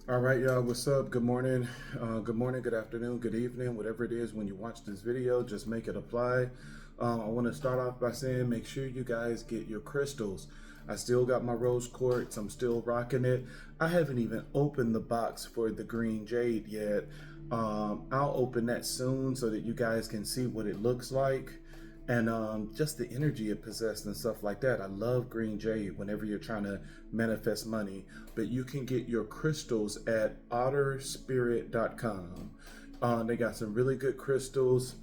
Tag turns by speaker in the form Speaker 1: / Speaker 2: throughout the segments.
Speaker 1: All right, y'all, what's up? Good morning. Good morning, good afternoon, good evening, whatever it is when you watch this video, just make it apply. I want to start off by saying make sure you guys get your crystals. I still got my rose quartz. I'm still rocking it. I haven't even opened the box for the green jade yet. I'll open that soon so that you guys can see what it looks like and just the energy it possessed and stuff like that. I love green jade whenever you're trying to manifest money, but you can get your crystals at otterspirit.com. They got some really good crystals.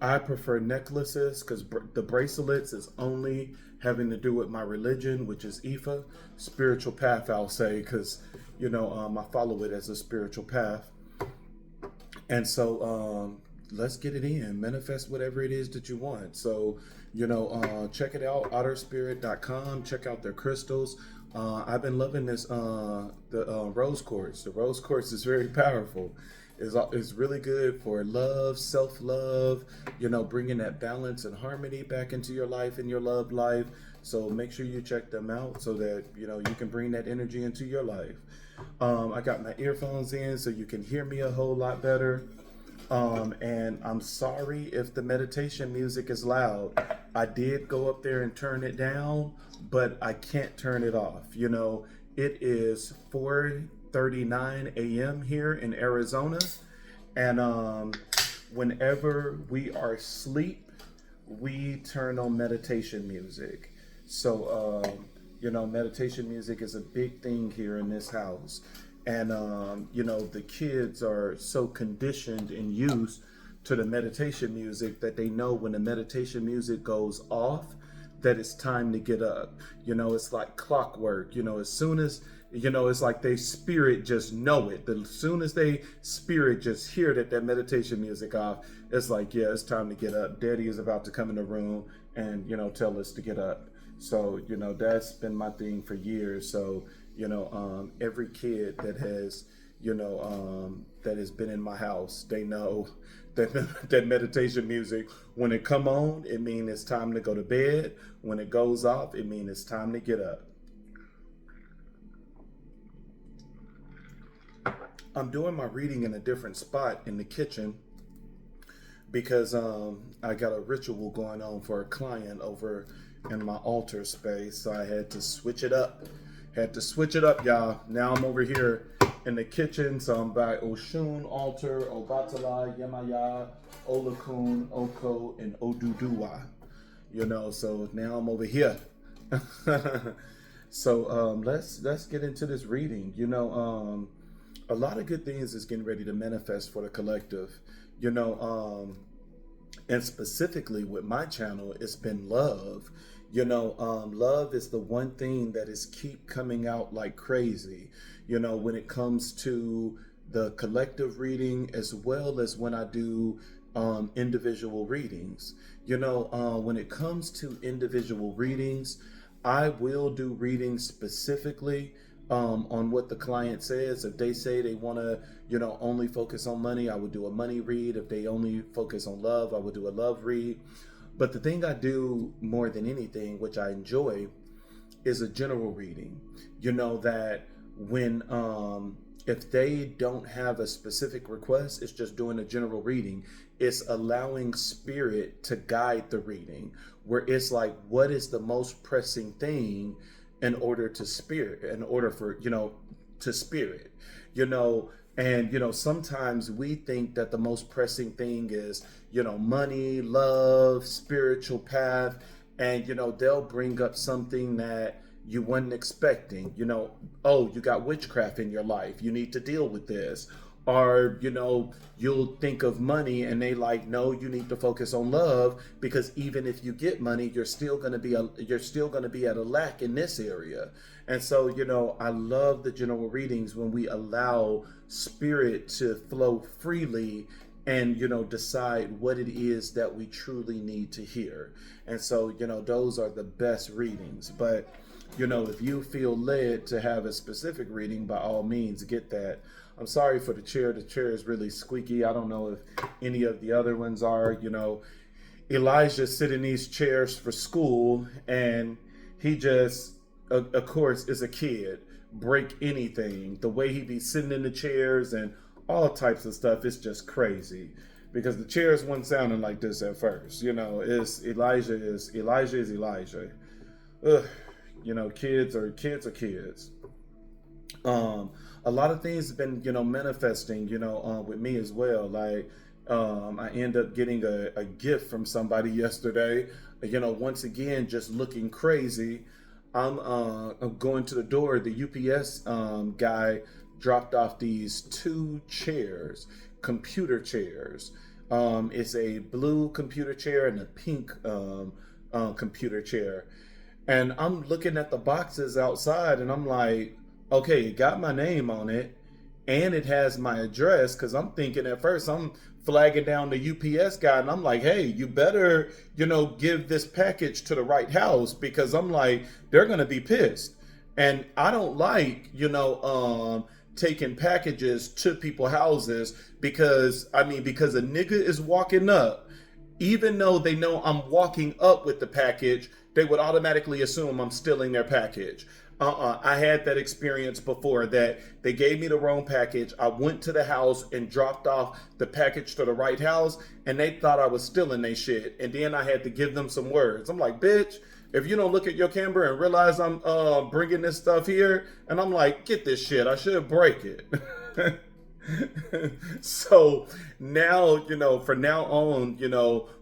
Speaker 1: I prefer necklaces because the bracelets is only having to do with my religion, which is Ifa, spiritual path, I'll say, because, I follow it as a spiritual path. And so let's get it in. Manifest whatever it is that you want. So, check it out, otterspirit.com. Check out their crystals. I've been loving this, the rose quartz. The rose quartz is very powerful. It's really good for love, self-love, bringing that balance and harmony back into your life and your love life. So make sure you check them out so that, you can bring that energy into your life. I got my earphones in so you can hear me a whole lot better. And I'm sorry if the meditation music is loud. I did go up there and turn it down, but I can't turn it off. It is 4:39 a.m. here in Arizona. And whenever we are asleep, we turn on meditation music. So, meditation music is a big thing here in this house. And, the kids are so conditioned and used to the meditation music that they know when the meditation music goes off, that it's time to get up. It's like clockwork. As soon as, it's like they spirit just know it. As soon as they spirit just hear that meditation music off, it's like, yeah, it's time to get up. Daddy is about to come in the room and, tell us to get up. So, that's been my thing for years. So, every kid that has, that has been in my house, they know that that meditation music, when it come on, it means it's time to go to bed. When it goes off, it means it's time to get up. I'm doing my reading in a different spot in the kitchen because I got a ritual going on for a client over in my altar space, so I had to switch it up. Y'all. Now I'm over here in the kitchen, so I'm by Oshun altar, Obatala, Yemaya, Olakun, Oko, and Oduduwa. So now I'm over here. So let's get into this reading. A lot of good things is getting ready to manifest for the collective. And specifically with my channel, it's been love. Love is the one thing that is keep coming out like crazy, when it comes to the collective reading, as well as when I do individual readings. When it comes to individual readings, I will do readings specifically on what the client says. If they say they want to, only focus on money, I would do a money read. If they only focus on love, I would do a love read. But the thing I do more than anything, which I enjoy, is a general reading. That when, if they don't have a specific request, it's just doing a general reading. It's allowing spirit to guide the reading, where it's like, what is the most pressing thing in order for, to spirit, and, sometimes we think that the most pressing thing is, money, love, spiritual path. And, they'll bring up something that you weren't expecting, oh, you got witchcraft in your life. You need to deal with this. Or, you'll think of money and they like, no, you need to focus on love, because even if you get money, you're still going to be at a lack in this area. And so, I love the general readings when we allow spirit to flow freely and, decide what it is that we truly need to hear. And so, those are the best readings. But, if you feel led to have a specific reading, by all means, get that. I'm sorry for the chair. The chair is really squeaky. I don't know if any of the other ones are. Elijah sit in these chairs for school, and he just, of course, is a kid. break anything. The way he be sitting in the chairs and all types of stuff, it's just crazy. Because the chairs weren't sounding like this at first. It's Elijah is Elijah. Ugh. Kids are kids. A lot of things have been, manifesting, with me as well. Like, I end up getting a gift from somebody yesterday, once again, just looking crazy. I'm going to the door. The UPS guy dropped off these 2 chairs, computer chairs. It's a blue computer chair and a pink computer chair. And I'm looking at the boxes outside and I'm like, okay, it got my name on it and it has my address, because I'm thinking at first I'm flagging down the UPS guy and I'm like, hey, you better, give this package to the right house, because I'm like, they're going to be pissed. And I don't like, taking packages to people's houses because a nigga is walking up, even though they know I'm walking up with the package, they would automatically assume I'm stealing their package. I had that experience before, that they gave me the wrong package. I went to the house and dropped off the package to the right house, and they thought I was stealing their shit. And then I had to give them some words. I'm like, bitch, if you don't look at your camera and realize I'm bringing this stuff here, and I'm like, get this shit, I should break it. So now, from now on,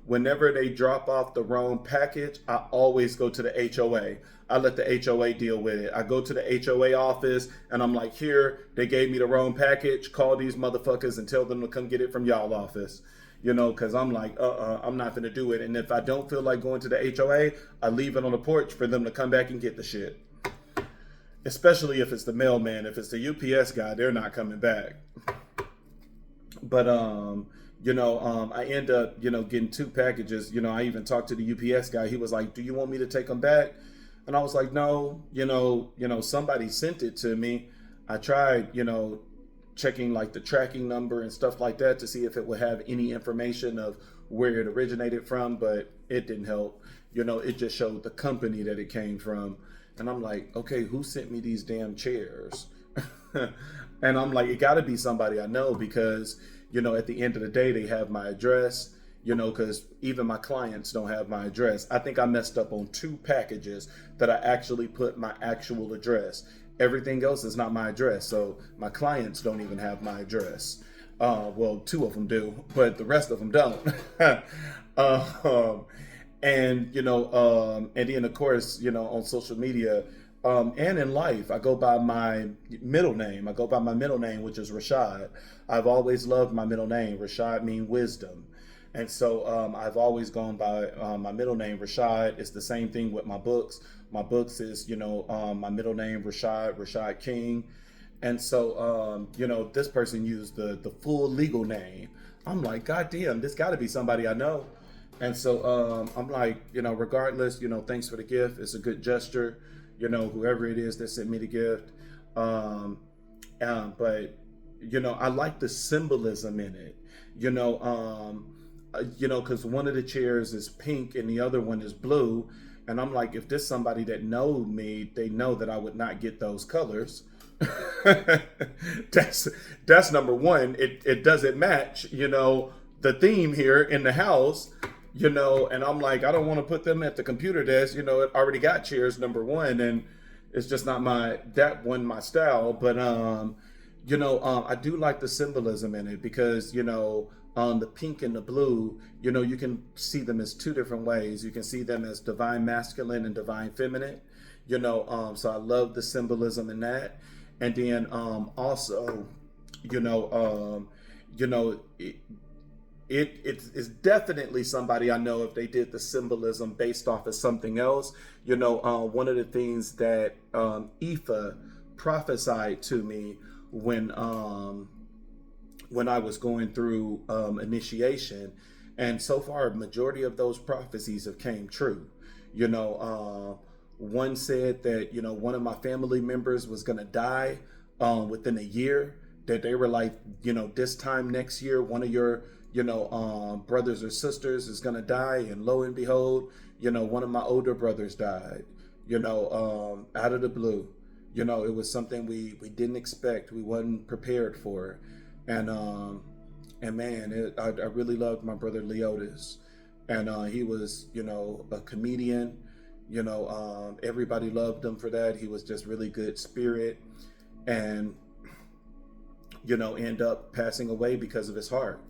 Speaker 1: whenever they drop off the wrong package, I always go to the HOA. I let the HOA deal with it. I go to the HOA office and I'm like, here, they gave me the wrong package. Call these motherfuckers and tell them to come get it from y'all office. Because I'm like, I'm not going to do it. And if I don't feel like going to the HOA, I leave it on the porch for them to come back and get the shit. Especially if it's the mailman. If it's the UPS guy, they're not coming back. But, I end up, getting 2 packages. I even talked to the UPS guy. He was like, do you want me to take them back? And I was like, no, somebody sent it to me. I tried, checking like the tracking number and stuff like that to see if it would have any information of where it originated from, but it didn't help. It just showed the company that it came from. And I'm like, okay, who sent me these damn chairs? And I'm like, it gotta be somebody I know, because, at the end of the day, they have my address, because even my clients don't have my address. I think I messed up on 2 packages that I actually put my actual address. Everything else is not my address. So my clients don't even have my address. Well, 2 of them do, but the rest of them don't. And then of course, on social media, and in life, I go by my middle name. I go by my middle name, which is Rashad. I've always loved my middle name. Rashad means wisdom. And so I've always gone by my middle name, Rashad. It's the same thing with my books. My books is, my middle name, Rashad King. And so, this person used the full legal name. I'm like, God damn, this got to be somebody I know. And so I'm like, regardless, thanks for the gift. It's a good gesture, whoever it is that sent me the gift. But, I like the symbolism in it, because one of the chairs is pink and the other one is blue. And I'm like, if this somebody that knows me, they know that I would not get those colors. That's number one. It doesn't match, the theme here in the house, and I'm like, I don't want to put them at the computer desk, it already got chairs, number one, and it's just not my style. But I do like the symbolism in it, because the pink and the blue, you can see them as 2 different ways. You can see them as divine masculine and divine feminine, so I love the symbolism in that. And then also, it's definitely somebody I know if they did the symbolism based off of something else. One of the things that Esau prophesied to me when I was going through initiation, and so far, majority of those prophecies have came true. One said that, one of my family members was going to die within a year, that they were like, this time next year, one of your, brothers or sisters is going to die. And lo and behold, one of my older brothers died, out of the blue, You know, it was something we didn't expect. We wasn't prepared for. And man, I really loved my brother Leotis. And he was, you know, a comedian. You know, everybody loved him for that. He was just really good spirit. And, you know, end up passing away because of his heart.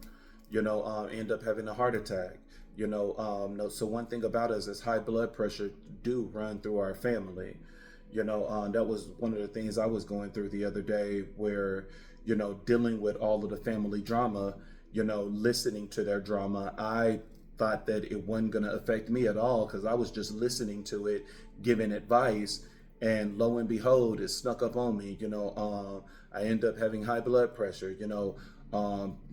Speaker 1: You know, end up having a heart attack. You know, no, so one thing about us is high blood pressure do run through our family. You know, that was one of the things I was going through the other day where, you know, dealing with all of the family drama, you know, listening to their drama, I thought that it wasn't going to affect me at all because I was just listening to it, giving advice, and lo and behold, it snuck up on me. You know, I ended up having high blood pressure. You know,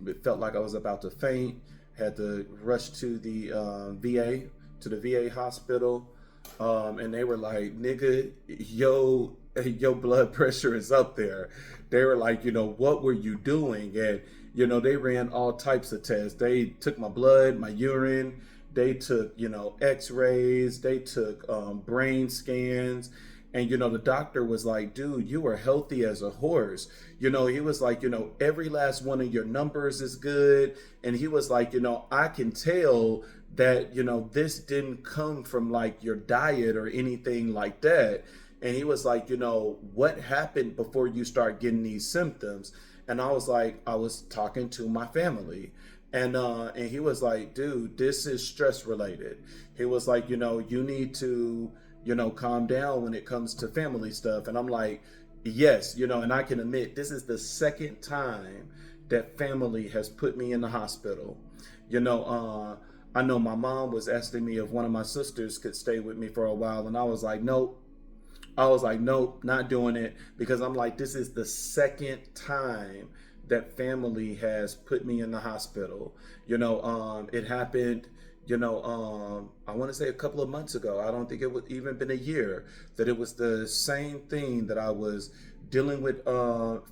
Speaker 1: it felt like I was about to faint. Had to rush to the VA hospital, and they were like, "Nigga, your blood pressure is up there." They were like, you know, what were you doing? And you know, they ran all types of tests. They took my blood, my urine. They took, you know, X-rays. They took brain scans. And, you know, the doctor was like, dude, you are healthy as a horse. You know, he was like, you know, every last one of your numbers is good. And he was like, you know, I can tell that, you know, this didn't come from like your diet or anything like that. And he was like, you know, what happened before you start getting these symptoms? And I was like, I was talking to my family. And he was like, dude, this is stress related. He was like, you know, you need to, you know, calm down when it comes to family stuff. And I'm like, yes, you know, and I can admit this is the second time that family has put me in the hospital. You know, I know my mom was asking me if one of my sisters could stay with me for a while. And I was like, nope. I was like, nope, not doing it. Because I'm like, this is the second time that family has put me in the hospital. You know, it happened, you know, I want to say a couple of months ago. I don't think it would even been a year, that it was the same thing, that I was dealing with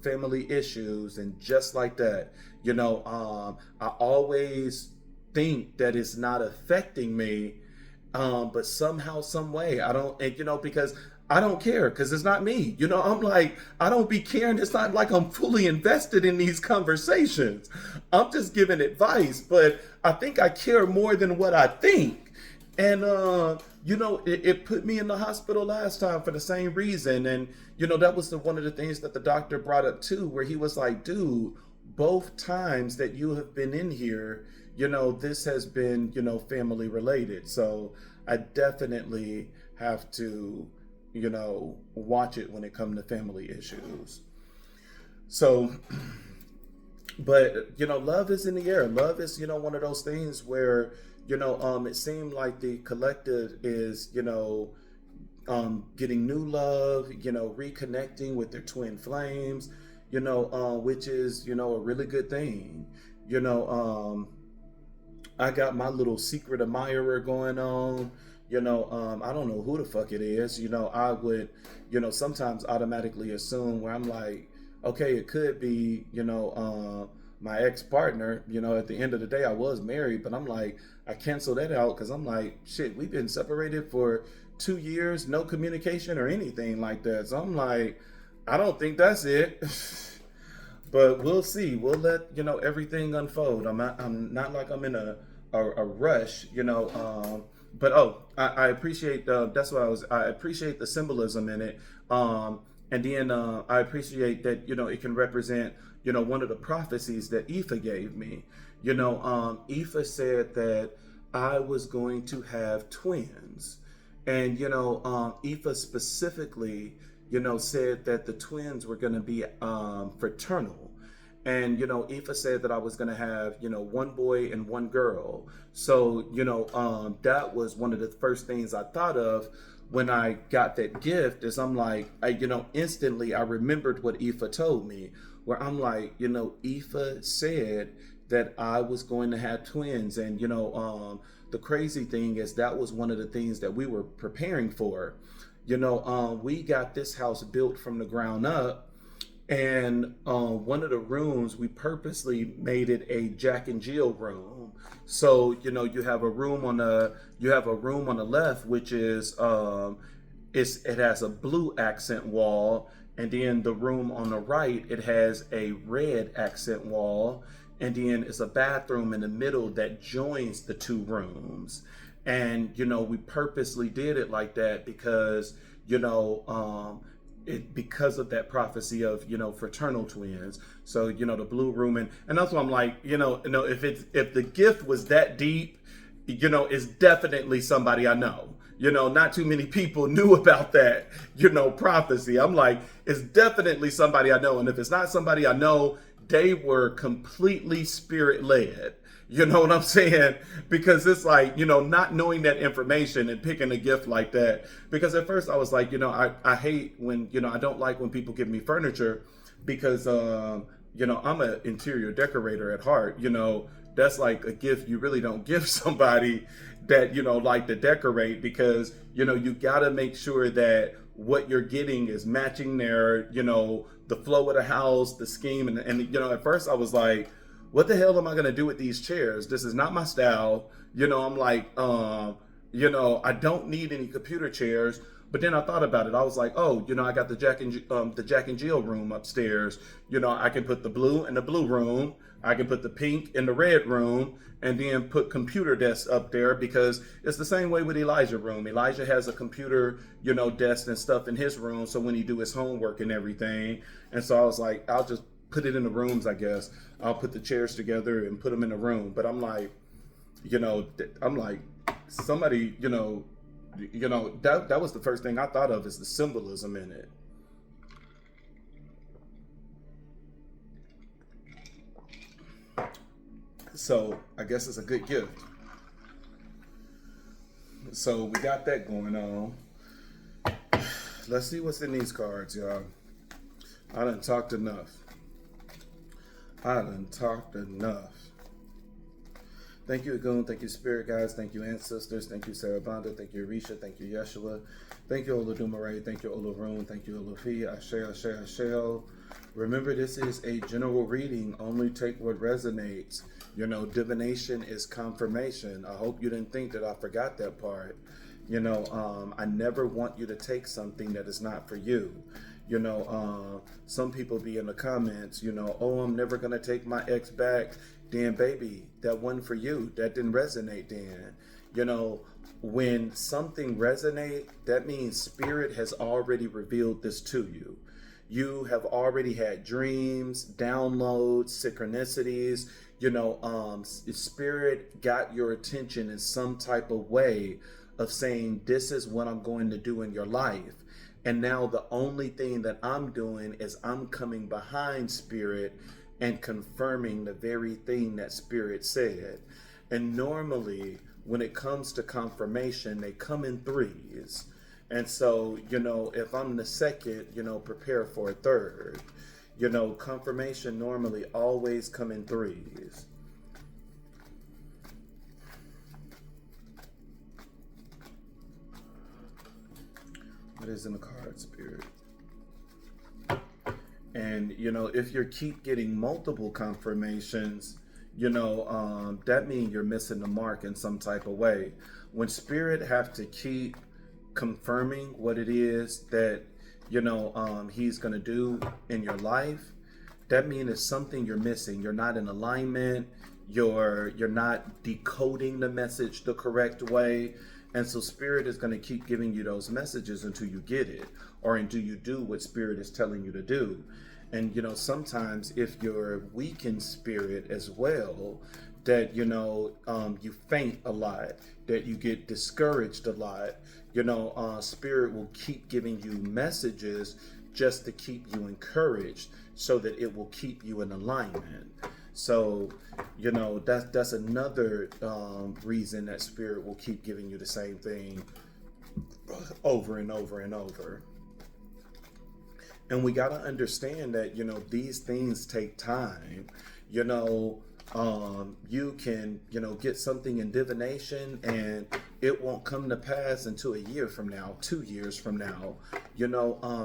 Speaker 1: family issues, and just like that, you know, I always think that it's not affecting me, but somehow, some way, I don't, and, you know, because I don't care, because it's not me. You know, I'm like, I don't be caring. It's not like I'm fully invested in these conversations. I'm just giving advice, but I think I care more than what I think. And, you know, it put me in the hospital last time for the same reason. And, you know, that was one of the things that the doctor brought up too, where he was like, dude, both times that you have been in here, you know, this has been, you know, family related. So I definitely have to, you know, watch it when it comes to family issues. So, but, you know, love is in the air. Love is, you know, one of those things where, you know, it seemed like the collective is, you know, getting new love, you know, reconnecting with their twin flames, you know, which is, you know, a really good thing. You know, I got my little secret admirer going on. You know, I don't know who the fuck it is. You know, I would, you know, sometimes automatically assume where I'm like, okay, it could be, you know, my ex-partner. You know, at the end of the day, I was married, but I'm like, I cancel that out because I'm like, shit, we've been separated for 2 years, no communication or anything like that. So I'm like, I don't think that's it. But we'll see. We'll let, you know, everything unfold. I'm not like I'm in a rush, you know. But I appreciate that's what I appreciate the symbolism in it, and then I appreciate that, you know, it can represent, you know, one of the prophecies that Ifa gave me. You know, Ifa said that I was going to have twins, and, you know, Ifa specifically, you know, said that the twins were going to be fraternal. And, you know, Ifa said that I was going to have, you know, one boy and one girl. So, you know, that was one of the first things I thought of when I got that gift, is I'm like, you know, instantly I remembered what Ifa told me, where I'm like, you know, Ifa said that I was going to have twins. And, you know, the crazy thing is that was one of the things that we were preparing for. You know, we got this house built from the ground up. And one of the rooms, we purposely made it a Jack and Jill room. So, you know, you have a room on the left, which is it has a blue accent wall, and then the room on the right, it has a red accent wall, and then it's a bathroom in the middle that joins the two rooms. And we purposely did it like that because because of that prophecy of fraternal twins. So the blue room, and that's why I'm like, if the gift was that deep, it's definitely somebody I know. Not too many people knew about that, prophecy. I'm like, it's definitely somebody I know. And if it's not somebody I know, they were completely spirit led. You know what I'm saying? Because it's like, not knowing that information and picking a gift like that. Because at first I was like, I hate when, I don't like when people give me furniture because, I'm an interior decorator at heart. That's like a gift you really don't give somebody that, like to decorate, because, you got to make sure that what you're getting is matching their, the flow of the house, the scheme. And at first I was like, what the hell am I going to do with these chairs? This is not my style. I'm like, I don't need any computer chairs. But then I thought about it. I was like, oh, I got the Jack and Jill room upstairs. I can put the blue in the blue room. I can put the pink in the red room, and then put computer desks up there, because it's the same way with Elijah's room. Elijah has a computer, desk and stuff in his room. So when he do his homework and everything. And so I was like, I'll just put it in the rooms, I guess. I'll put the chairs together and put them in the room. But I'm like, somebody, that was the first thing I thought of, is the symbolism in it. So I guess it's a good gift. So we got that going on. Let's see what's in these cards, y'all. I done talked enough. Thank you, Agun. Thank you, Spirit Guides. Thank you, Ancestors. Thank you, Sarabanda. Thank you, Arisha. Thank you, Yeshua. Thank you, Olodumare. Thank you, Olorun. Thank you, Olofi. Ashe, Ashe, Ashe. Remember, this is a general reading. Only take what resonates. Divination is confirmation. I hope you didn't think that I forgot that part. I never want you to take something that is not for you. Some people be in the comments, oh, I'm never going to take my ex back. Then, baby, that wasn't for you. That didn't resonate then. When something resonates, that means Spirit has already revealed this to you. You have already had dreams, downloads, synchronicities. Spirit got your attention in some type of way of saying, this is what I'm going to do in your life. And now the only thing that I'm doing is I'm coming behind Spirit and confirming the very thing that Spirit said. And normally when it comes to confirmation, they come in threes. And so, if I'm the second, prepare for a third. Confirmation normally always come in threes. What is in the card, Spirit? And, if you keep getting multiple confirmations, that means you're missing the mark in some type of way. When Spirit have to keep confirming what it is that, he's going to do in your life, that means it's something you're missing. You're not in alignment. You're not decoding the message the correct way. And so Spirit is going to keep giving you those messages until you get it, or until you do what Spirit is telling you to do. And, sometimes if you're weak in spirit as well, that, you faint a lot, that you get discouraged a lot, Spirit will keep giving you messages just to keep you encouraged, so that it will keep you in alignment. So, that's another reason that Spirit will keep giving you the same thing over and over and over. And we got to understand that, these things take time. You can, get something in divination and it won't come to pass until a year from now, 2 years from now.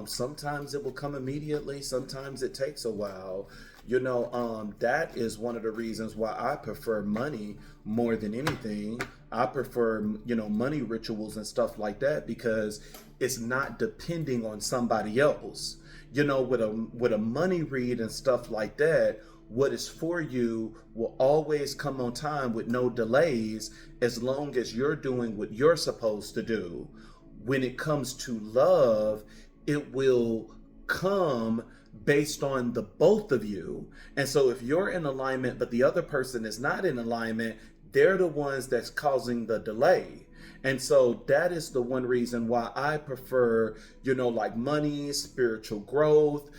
Speaker 1: Sometimes it will come immediately. Sometimes it takes a while. That is one of the reasons why I prefer money more than anything. I prefer, money rituals and stuff like that, because it's not depending on somebody else. With a money read and stuff like that, what is for you will always come on time with no delays, as long as you're doing what you're supposed to do. When it comes to love, it will come based on the both of you. And so if you're in alignment but the other person is not in alignment, they're the ones that's causing the delay. And so that is the one reason why I prefer, like money, spiritual growth,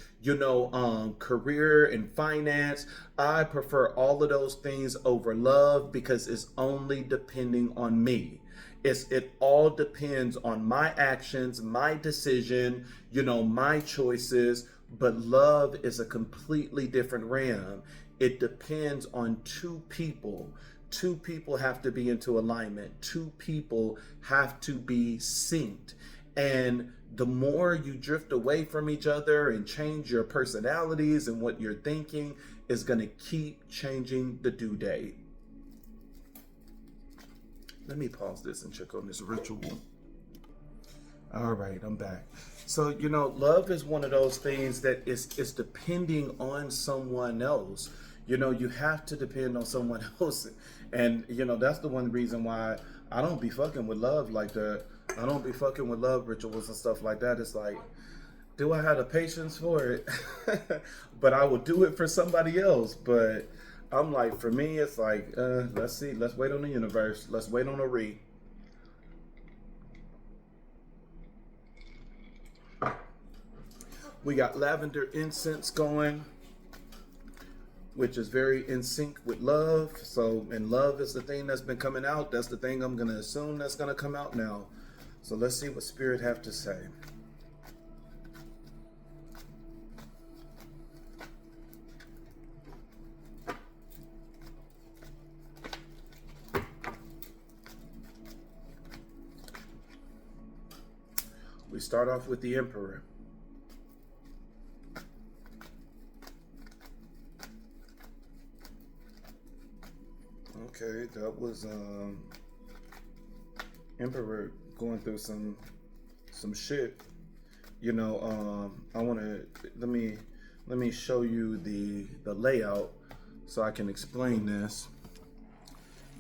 Speaker 1: career and finance. I prefer all of those things over love, because it's only depending on me. It all depends on my actions, my decision, my choices. But love is a completely different realm. It depends on two people. Two people have to be into alignment. Two people have to be synced. And the more you drift away from each other and change your personalities and what you're thinking, is going to keep changing the due date. Let me pause this and check on this ritual. All right, I'm back. So, love is one of those things that is depending on someone else. You have to depend on someone else. And, that's the one reason why I don't be fucking with love like that. I don't be fucking with love rituals and stuff like that. It's like, do I have the patience for it? But I will do it for somebody else. But I'm like, for me, it's like, let's see. Let's wait on the universe. Let's wait on a re. We got lavender incense going, which is very in sync with love. So, and love is the thing that's been coming out. That's the thing I'm going to assume that's going to come out now. So let's see what Spirit have to say. We start off with the Emperor. Okay, that was Emperor going through some shit. I want to let me show you the layout so I can explain this.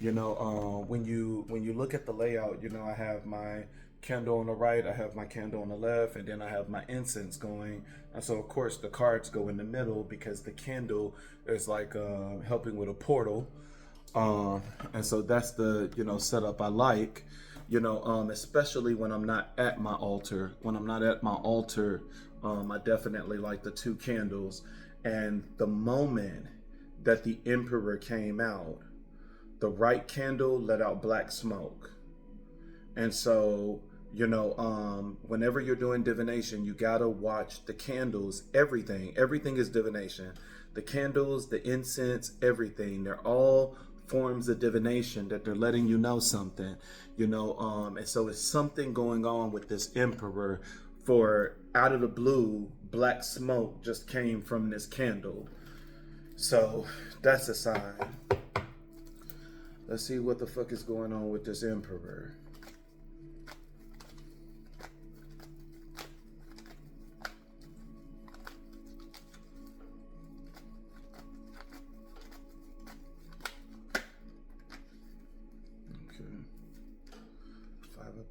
Speaker 1: When you look at the layout, I have my candle on the right, I have my candle on the left, and then I have my incense going. And so of course the cards go in the middle, because the candle is like helping with a portal. And so that's the setup I like, especially when I'm not at my altar. When I'm not at my altar, I definitely like the two candles. And the moment that the Emperor came out, the right candle let out black smoke. And so whenever you're doing divination, you gotta watch the candles. Everything is divination. The candles, the incense, everything, they're all forms of divination, that they're letting you know something, and so it's something going on with this Emperor. For out of the blue, black smoke just came from this candle. So that's a sign. Let's see what the fuck is going on with this Emperor.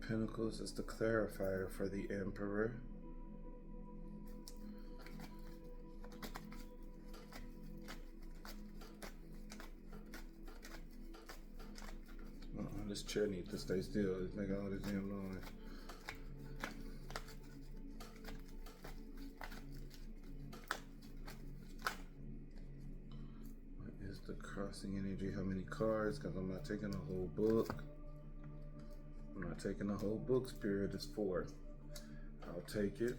Speaker 1: Pentacles is the clarifier for the Emperor. This chair needs to stay still. It's making all this damn noise. What is the crossing energy? How many cards? Because I'm not taking a whole book. I'm not taking the whole book. Spirit is 4. I'll take it.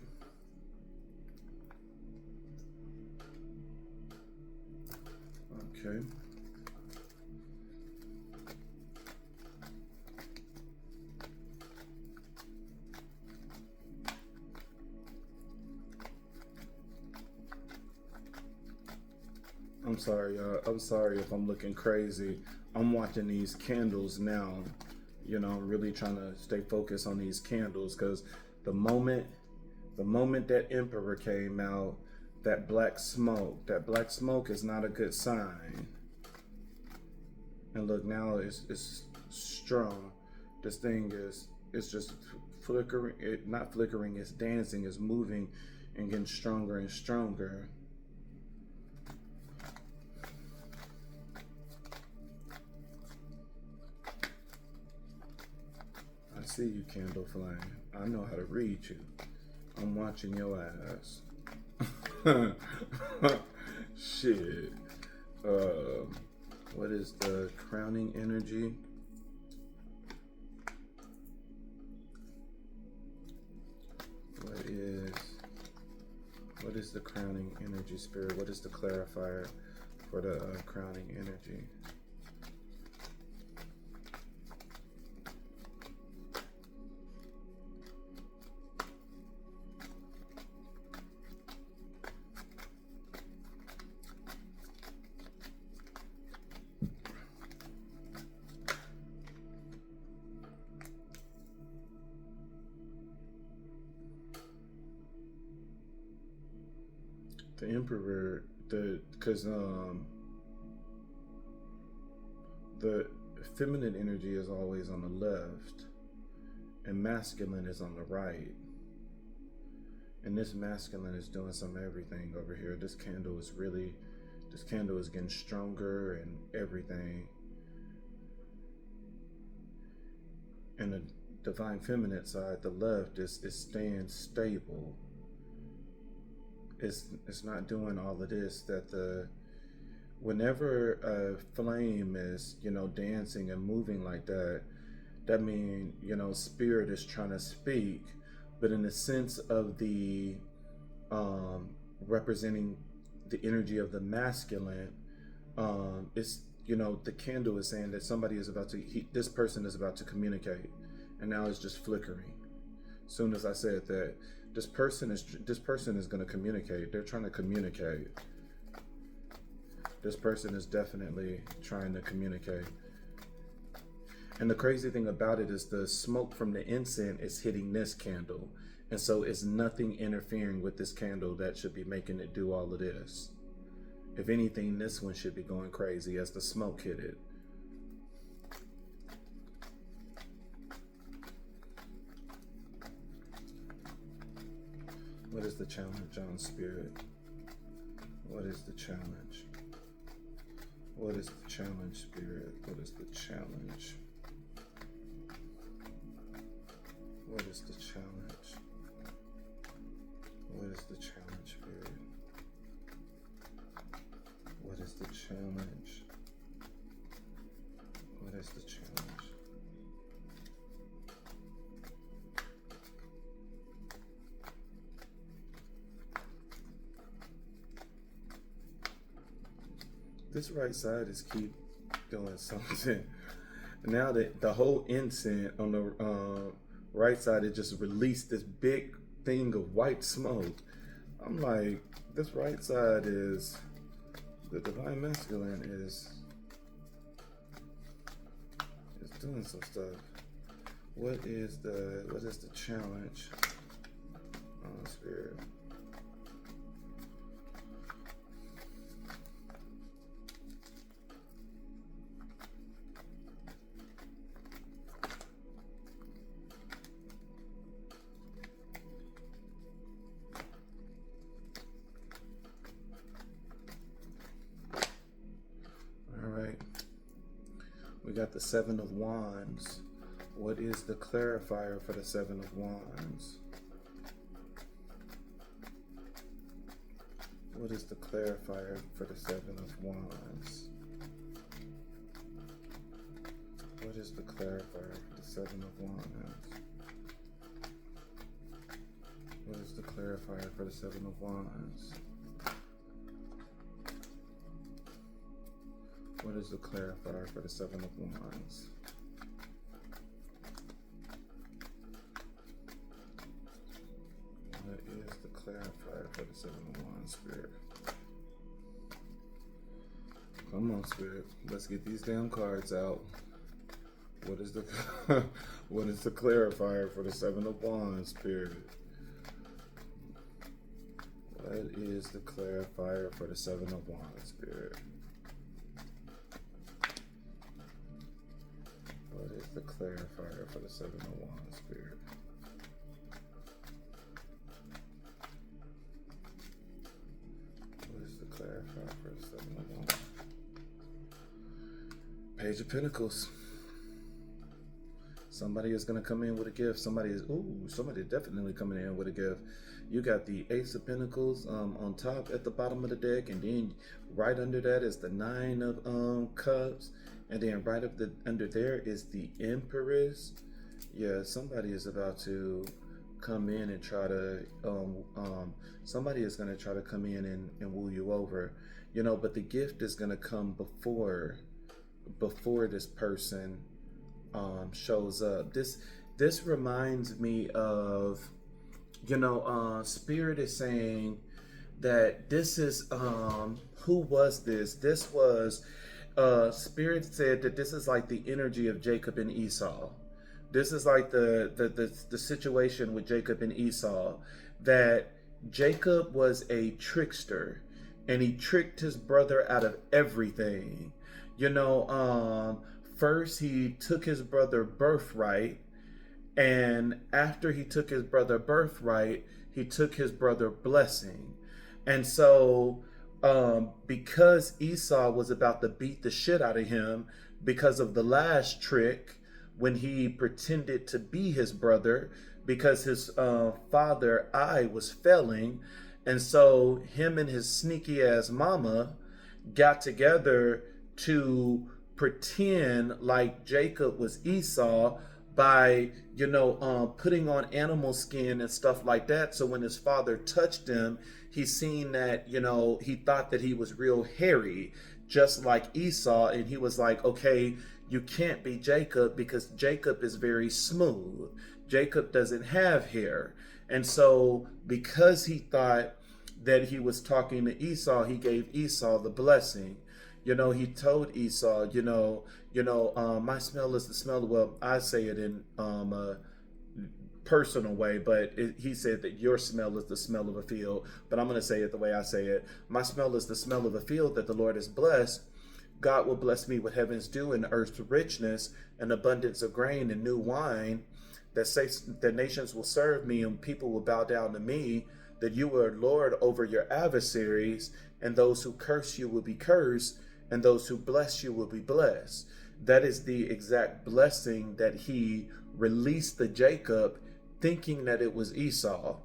Speaker 1: Okay. I'm sorry, y'all. I'm sorry if I'm looking crazy. I'm watching these candles now. You know, really trying to stay focused on these candles, because the moment that Emperor came out, that black smoke is not a good sign. And look, now it's strong. This thing it's just flickering. Not flickering, it's dancing, it's moving and getting stronger and stronger. I see you, Candle Flame. I know how to read you. I'm watching your ass. Shit. What is the crowning energy? What is the crowning energy, Spirit? What is the clarifier for the crowning energy? The Emperor, because the feminine energy is always on the left and masculine is on the right. And this masculine is doing some everything over here. This candle is getting stronger and everything. And the divine feminine side, the left, is staying stable. It's not doing all of this. Whenever a flame is, you know, dancing and moving like that, that means, you know, spirit is trying to speak, but in the sense of the representing the energy of the masculine, it's, you know, the candle is saying that somebody is about to, this person is about to communicate, and now it's just flickering. As soon as I said that, this person is going to communicate. They're trying to communicate. This person is definitely trying to communicate. And the crazy thing about it is the smoke from the incense is hitting this candle. And so it's nothing interfering with this candle that should be making it do all of this. If anything, this one should be going crazy as the smoke hit it. What is the challenge, John Spirit? What is the challenge? What is the challenge, Spirit? What is the challenge? What is the challenge? What is the challenge, Spirit? What is the challenge? What is the challenge? This right side is keep doing something. Now that the whole incense on the right side, it just released this big thing of white smoke. I'm like, this right side is, the divine masculine is doing some stuff. What is the challenge? Spirit. We got the Seven of Wands. What is the clarifier for the Seven of Wands? What is the clarifier for the Seven of Wands? What is the clarifier for the Seven of Wands? What is the clarifier for the Seven of Wands? What is the clarifier for the Seven of Wands? What is the clarifier for the Seven of Wands, Spirit? Come on, Spirit. Let's get these damn cards out. What is the what is the clarifier for the Seven of Wands, Spirit? What is the clarifier for the Seven of Wands, Spirit? What is the clarifier for the Seven of Wands, Spirit? What is the clarifier for the Seven of Wands? Page of Pentacles. Somebody is going to come in with a gift. Somebody definitely coming in with a gift. You got the Ace of Pentacles on top at the bottom of the deck, and then right under that is the Nine of Cups, and then right up under there is the Empress. Yeah, somebody is about to come in and try to somebody is going to try to come in and woo you over, you know, but the gift is going to come before this person shows up. This reminds me of, you know, Spirit is saying that this is who was this? This was Spirit said that this is like the energy of Jacob and Esau. This is like the situation with Jacob and Esau, that Jacob was a trickster and he tricked his brother out of everything. You know, first he took his brother birthright, and after he took his brother birthright, he took his brother blessing. And so because Esau was about to beat the shit out of him because of the last trick, when he pretended to be his brother, because his father eye was failing, and so him and his sneaky ass mama got together to pretend like Jacob was Esau by, you know, putting on animal skin and stuff like that. So when his father touched him, he seen that, you know, he thought that he was real hairy, just like Esau. And he was like, okay, you can't be Jacob because Jacob is very smooth. Jacob doesn't have hair. And so because he thought that he was talking to Esau, he gave Esau the blessing. You know, he told Esau, my smell is the smell of, well, I say it in a personal way, but he said that your smell is the smell of a field, but I'm going to say it the way I say it. My smell is the smell of a field that the Lord has blessed. God will bless me with heaven's dew and earth's richness, and abundance of grain and new wine, that nations will serve me and people will bow down to me, that you are Lord over your adversaries, and those who curse you will be cursed, and those who bless you will be blessed. That is the exact blessing that he released to Jacob, thinking that it was Esau.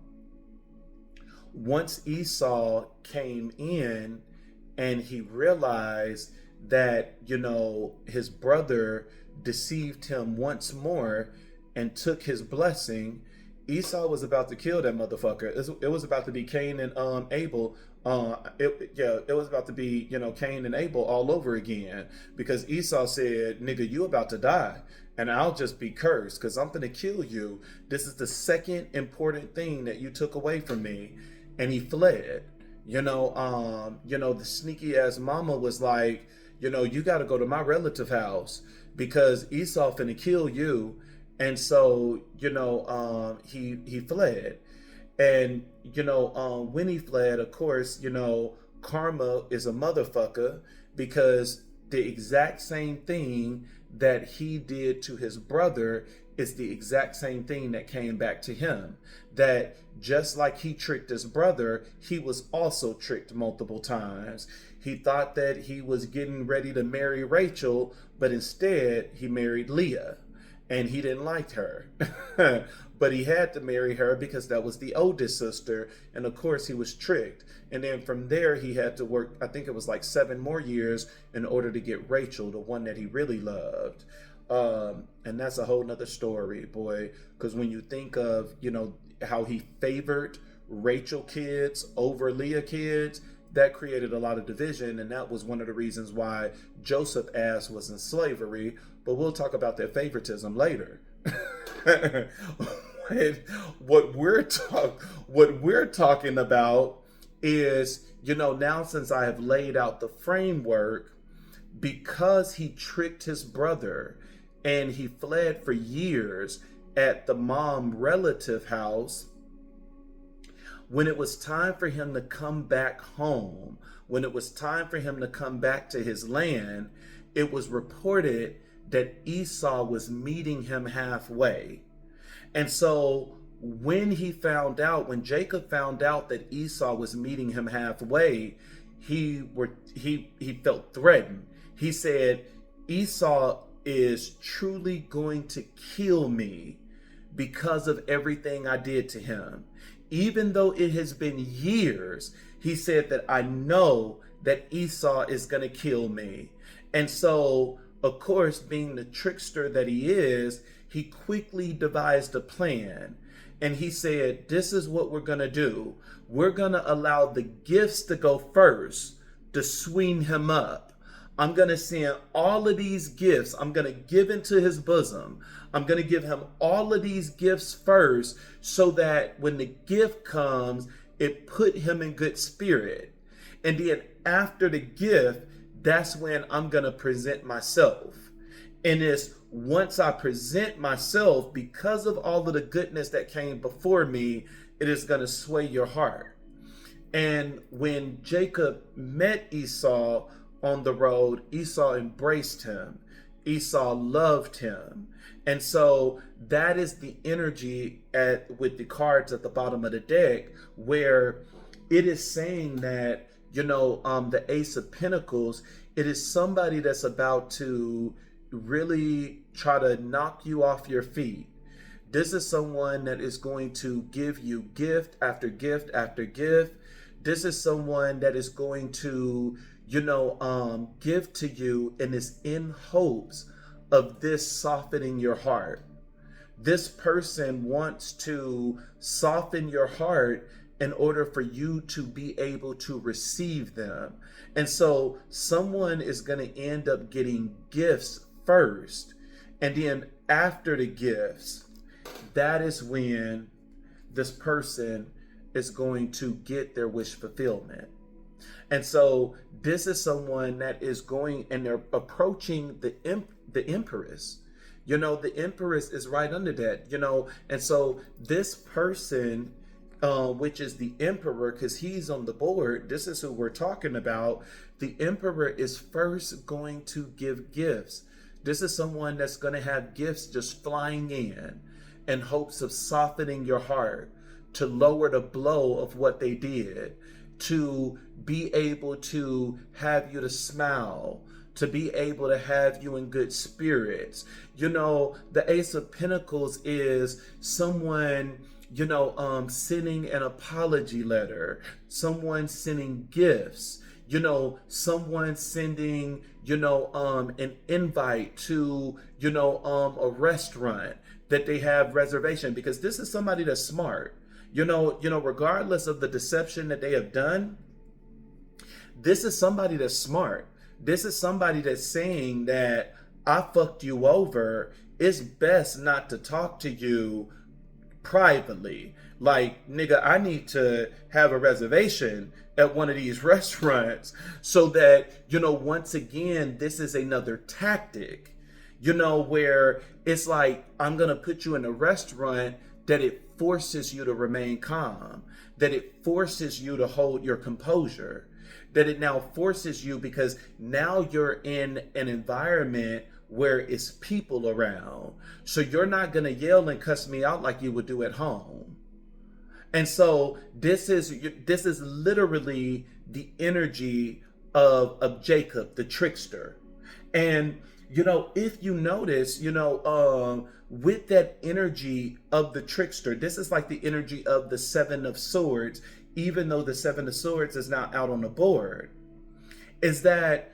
Speaker 1: Once Esau came in and he realized that, you know, his brother deceived him once more and took his blessing, Esau was about to kill that motherfucker. It was about to be Cain and Abel. It was about to be, you know, Cain and Abel all over again, because Esau said, nigga, you about to die and I'll just be cursed because I'm gonna kill you. This is the second important thing that you took away from me. And he fled. The sneaky ass mama was like, you got to go to my relative house because Esau finna kill you. And so, he fled. And, when he fled, of course, karma is a motherfucker, because the exact same thing that he did to his brother is the exact same thing that came back to him. That just like he tricked his brother, he was also tricked multiple times. He thought that he was getting ready to marry Rachel, but instead he married Leah. And he didn't like her. But he had to marry her because that was the oldest sister. And of course he was tricked. And then from there he had to work, I think it was like 7 more years in order to get Rachel, the one that he really loved. And that's a whole nother story, boy. Because when you think of, how he favored Rachel kids over Leah kids, that created a lot of division. And that was one of the reasons why Joseph's ass was in slavery. But we'll talk about that favoritism later. What we're talking about is, now since I have laid out the framework because he tricked his brother and he fled for years at the mom relative house, when it was time for him to come back home, when it was time for him to come back to his land, it was reported that Esau was meeting him halfway. And so when Jacob found out that Esau was meeting him halfway, he felt threatened. He said, Esau is truly going to kill me because of everything I did to him. Even though it has been years, he said that I know that Esau is going to kill me. And so, of course, being the trickster that he is, he quickly devised a plan. And he said, this is what we're going to do. We're going to allow the gifts to go first to sweeten him up. I'm going to send all of these gifts. I'm going to give into his bosom. I'm going to give him all of these gifts first so that when the gift comes, it put him in good spirit. And then after the gift, that's when I'm going to present myself. And it's once I present myself, because of all of the goodness that came before me, it is going to sway your heart. And when Jacob met Esau on the road, Esau embraced him. Esau loved him. And so that is the energy with the cards at the bottom of the deck, where it is saying that, the Ace of Pentacles, it is somebody that's about to really try to knock you off your feet. This is someone that is going to give you gift after gift after gift. This is someone that is going to, give to you and is in hopes of this softening your heart. This person wants to soften your heart in order for you to be able to receive them. And so someone is going to end up getting gifts first. And then after the gifts, that is when this person is going to get their wish fulfillment. And so this is someone that is going and they're approaching the Empress. The Empress is right under that, and so this person, which is the Emperor, because he's on the board, this is who we're talking about. The Emperor is first going to give gifts. This is someone that's going to have gifts just flying in hopes of softening your heart, to lower the blow of what they did, to be able to have you to smile, to be able to have you in good spirits. The Ace of Pentacles is someone, sending an apology letter, someone sending gifts, someone sending, an invite to, a restaurant that they have reservation, because this is somebody that's smart. Regardless of the deception that they have done, this is somebody that's smart. This is somebody that's saying that I fucked you over. It's best not to talk to you privately. Like, nigga, I need to have a reservation at one of these restaurants so that, once again, this is another tactic, where it's like, I'm going to put you in a restaurant that it forces you to remain calm, that it forces you to hold your composure, that it now forces you, because now you're in an environment where it's people around. So you're not going to yell and cuss me out like you would do at home. And so this is literally the energy of Jacob, the trickster. And, if you notice, with that energy of the trickster, this is like the energy of the Seven of Swords, even though the Seven of Swords is not out on the board, is that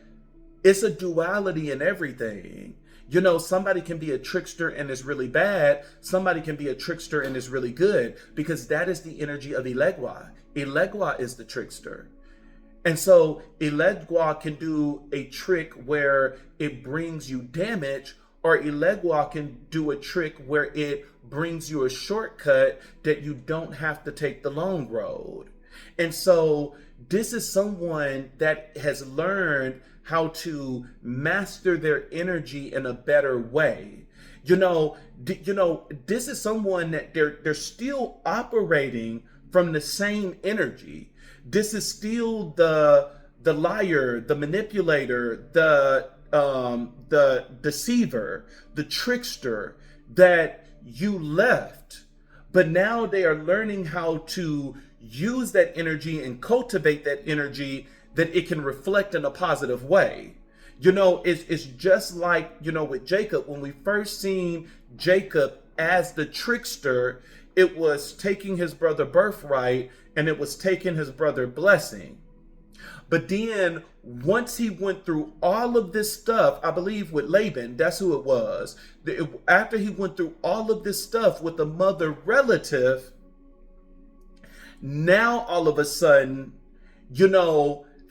Speaker 1: it's a duality in everything. Somebody can be a trickster and is really bad. Somebody can be a trickster and is really good, because that is the energy of Elegua. Elegua is the trickster. And so Elegua can do a trick where it brings you damage, or Elegua can do a trick where it brings you a shortcut that you don't have to take the long road. And so this is someone that has learned how to master their energy in a better way. This is someone that they're still operating from the same energy. This is still the liar, the manipulator, the deceiver, the trickster that you left. But now they are learning how to use that energy and cultivate that energy that it can reflect in a positive way. It's just like, with Jacob, when we first seen Jacob as the trickster, it was taking his brother birthright and it was taking his brother blessing. But then once he went through all of this stuff, I believe with Laban, that's who it was. After he went through all of this stuff with the mother relative, now all of a sudden,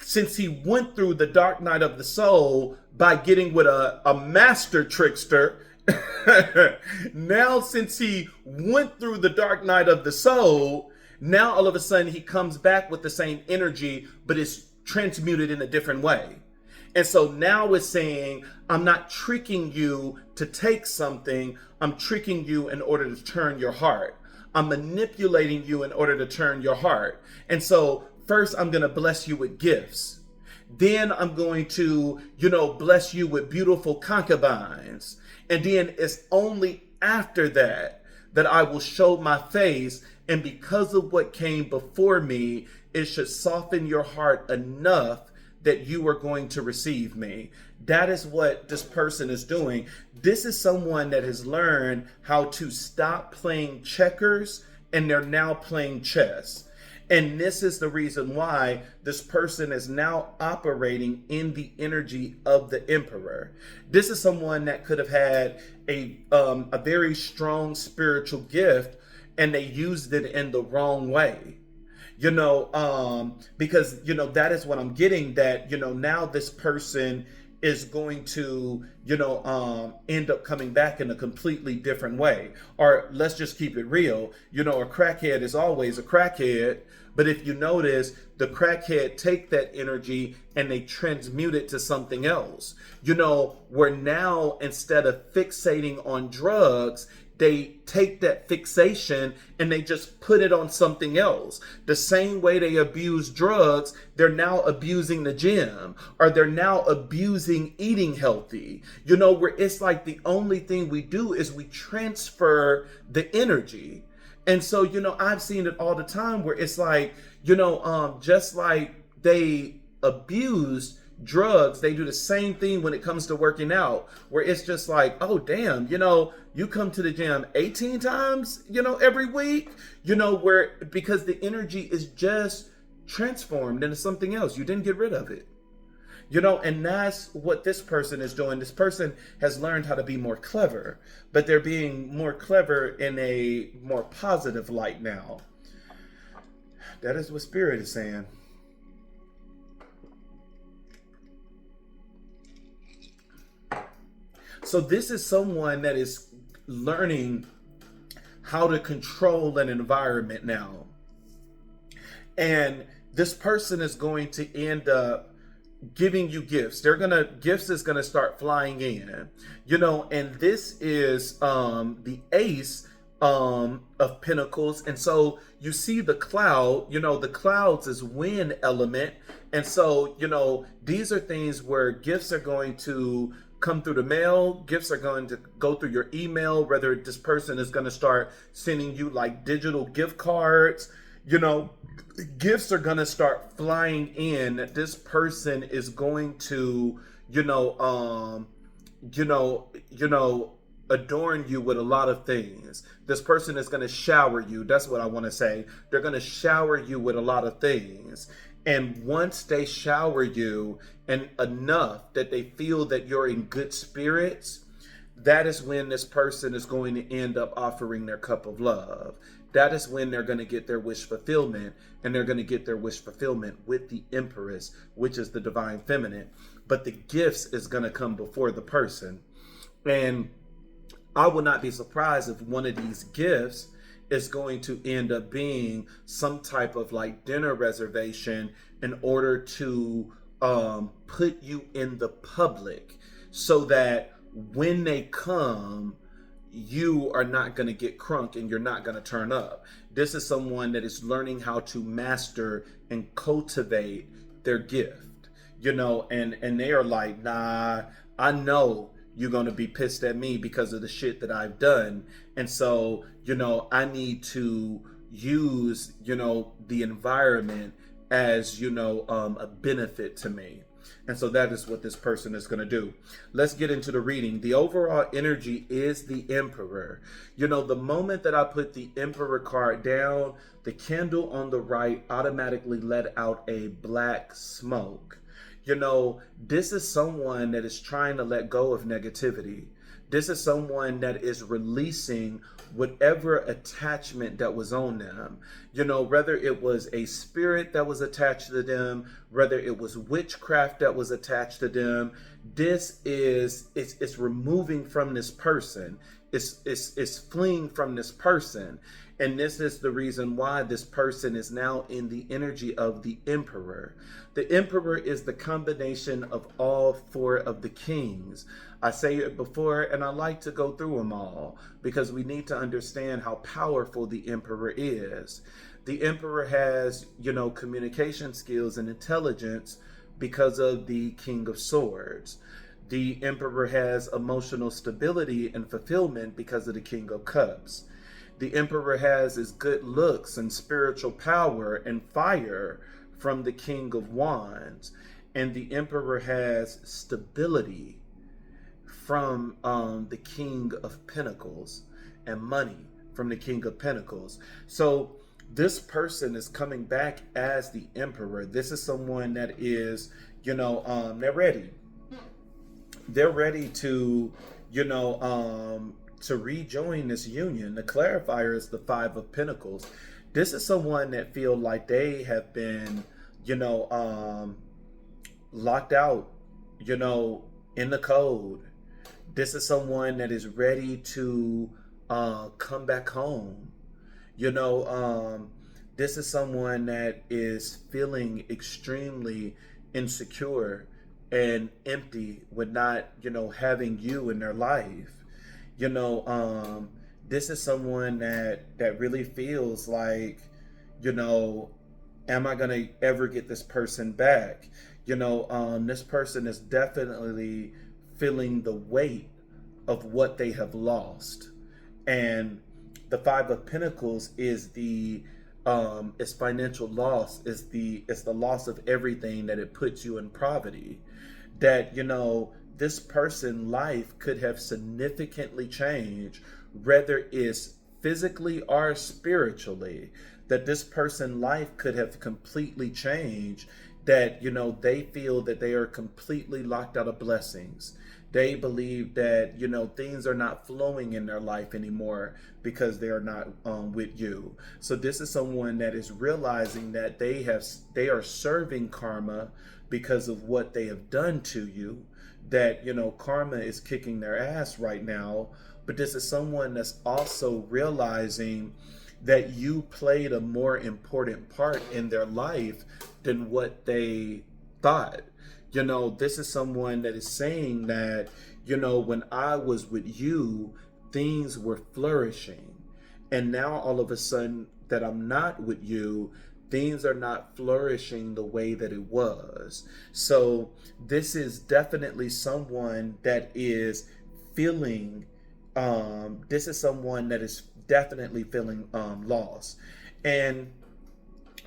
Speaker 1: since he went through the dark night of the soul by getting with a master trickster, now since he went through the dark night of the soul, now all of a sudden he comes back with the same energy, but it's transmuted in a different way. And so now it's saying, I'm not tricking you to take something, I'm tricking you in order to turn your heart. I'm manipulating you in order to turn your heart. And so first I'm going to bless you with gifts. Then I'm going to, bless you with beautiful concubines. And then it's only after that I will show my face. And because of what came before me, it should soften your heart enough that you are going to receive me. That is what this person is doing. This is someone that has learned how to stop playing checkers and they're now playing chess. And this is the reason why this person is now operating in the energy of the emperor. This is someone that could have had a very strong spiritual gift and they used it in the wrong way. Because, that is what I'm getting, that, now this person is going to, end up coming back in a completely different way. Or let's just keep it real. A crackhead is always a crackhead. But if you notice, the crackhead take that energy and they transmute it to something else. Where now, instead of fixating on drugs, they take that fixation and they just put it on something else. The same way they abuse drugs, they're now abusing the gym, or they're now abusing eating healthy. Where it's like the only thing we do is we transfer the energy. And so, I've seen it all the time where it's like, just like they abuse drugs, they do the same thing when it comes to working out, where it's just like, oh, damn, you come to the gym 18 times, every week, because the energy is just transformed into something else. You didn't get rid of it. And that's what this person is doing. This person has learned how to be more clever, but they're being more clever in a more positive light now. That is what Spirit is saying. So this is someone that is learning how to control an environment now. And this person is going to end up giving you gifts. Gifts is gonna start flying in, and this is the Ace of Pentacles. And so you see the cloud, the clouds is wind element. And so, these are things where gifts are going to come through the mail. Gifts are going to go through your email, whether this person is going to start sending you like digital gift cards. Gifts are going to start flying in. This person is going to, adorn you with a lot of things. This person is going to shower you. That's what I want to say. They're going to shower you with a lot of things. And once they shower you and enough that they feel that you're in good spirits, that is when this person is going to end up offering their cup of love. That is when they're going to get their wish fulfillment, and they're going to get their wish fulfillment with the Empress, which is the divine feminine. But the gifts is going to come before the person. And I will not be surprised if one of these gifts is going to end up being some type of like dinner reservation in order to put you in the public so that when they come, you are not going to get crunk and you're not going to turn up. This is someone that is learning how to master and cultivate their gift, you know, and they are like, nah, I know you're going to be pissed at me because of the shit that I've done. And so, you know, I need to use, you know, the environment as, you know, a benefit to me. And so that is what this person is going to do. Let's get into the reading. The overall energy is the Emperor. You know, the moment that I put the Emperor card down, the candle on the right automatically let out a black smoke. You know, this is someone that is trying to let go of negativity. This is someone that is releasing whatever attachment that was on them. You know, whether it was a spirit that was attached to them, whether it was witchcraft that was attached to them, this is, it's removing from this person. It's fleeing from this person. And this is the reason why this person is now in the energy of the Emperor. The Emperor is the combination of all four of the kings. I say it before, and I like to go through them all because we need to understand how powerful the Emperor is. The Emperor has, you know, communication skills and intelligence because of the King of Swords. The Emperor has emotional stability and fulfillment because of the King of Cups. The Emperor has his good looks and spiritual power and fire from the King of Wands. And the Emperor has stability from the King of Pentacles and money from the King of Pentacles. So this person is coming back as the Emperor. This is someone that is, you know, they're ready. They're ready to, you know, to rejoin this union. The clarifier is the Five of Pentacles. This is someone that feel like they have been, you know, locked out, you know, in the code. This is someone that is ready to come back home. You know, this is someone that is feeling extremely insecure and empty with not, you know, having you in their life. You know, this is someone that really feels like, you know, am I going to ever get this person back? You know, this person is definitely feeling the weight of what they have lost. And the Five of Pentacles is the is financial loss, is the loss of everything that it puts you in poverty. That, you know, this person's life could have significantly changed, whether it's physically or spiritually, that this person's life could have completely changed, that, you know, they feel that they are completely locked out of blessings. They believe that, you know, things are not flowing in their life anymore because they are not with you. So this is someone that is realizing that they are serving karma because of what they have done to you. That, you know, karma is kicking their ass right now. But this is someone that's also realizing that you played a more important part in their life than what they thought. You know, this is someone that is saying that, you know, when I was with you, things were flourishing. And now all of a sudden that I'm not with you, things are not flourishing the way that it was. So this is definitely someone that is feeling, this is someone that is definitely feeling lost. And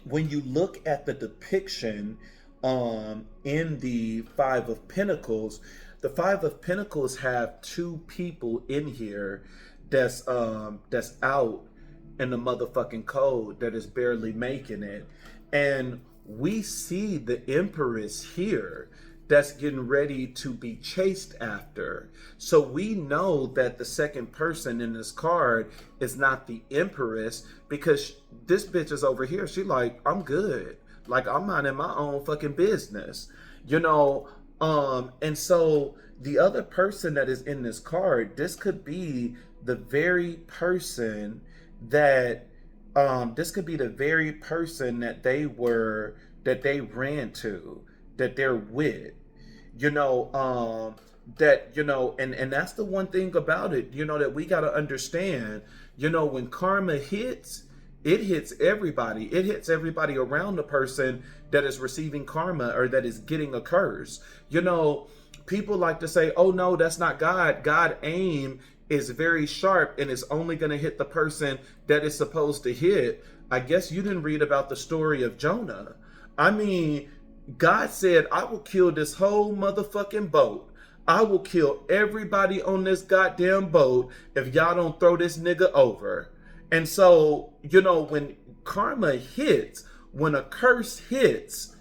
Speaker 1: when you look at the depiction in the Five of Pentacles, the Five of Pentacles have two people in here that's out in the motherfucking code, that is barely making it. And we see the Empress here that's getting ready to be chased after. So we know that the second person in this card is not the Empress, because this bitch is over here. She like, I'm good. Like, I'm minding my own fucking business, you know? And so the other person that is in this card, this could be the very person that this could be the very person that they ran to, that they're with, you know, that, you know, and that's the one thing about it, you know, that we got to understand, you know, when karma hits, it hits everybody. It hits everybody around the person that is receiving karma or that is getting a curse. You know, people like to say, oh no, that's not God. God aim is very sharp and is only going to hit the person that is supposed to hit. I guess you didn't read about the story of Jonah. I mean, God said, I will kill this whole motherfucking boat. I will kill everybody on this goddamn boat if y'all don't throw this nigga over. And so, you know, when karma hits, when a curse hits,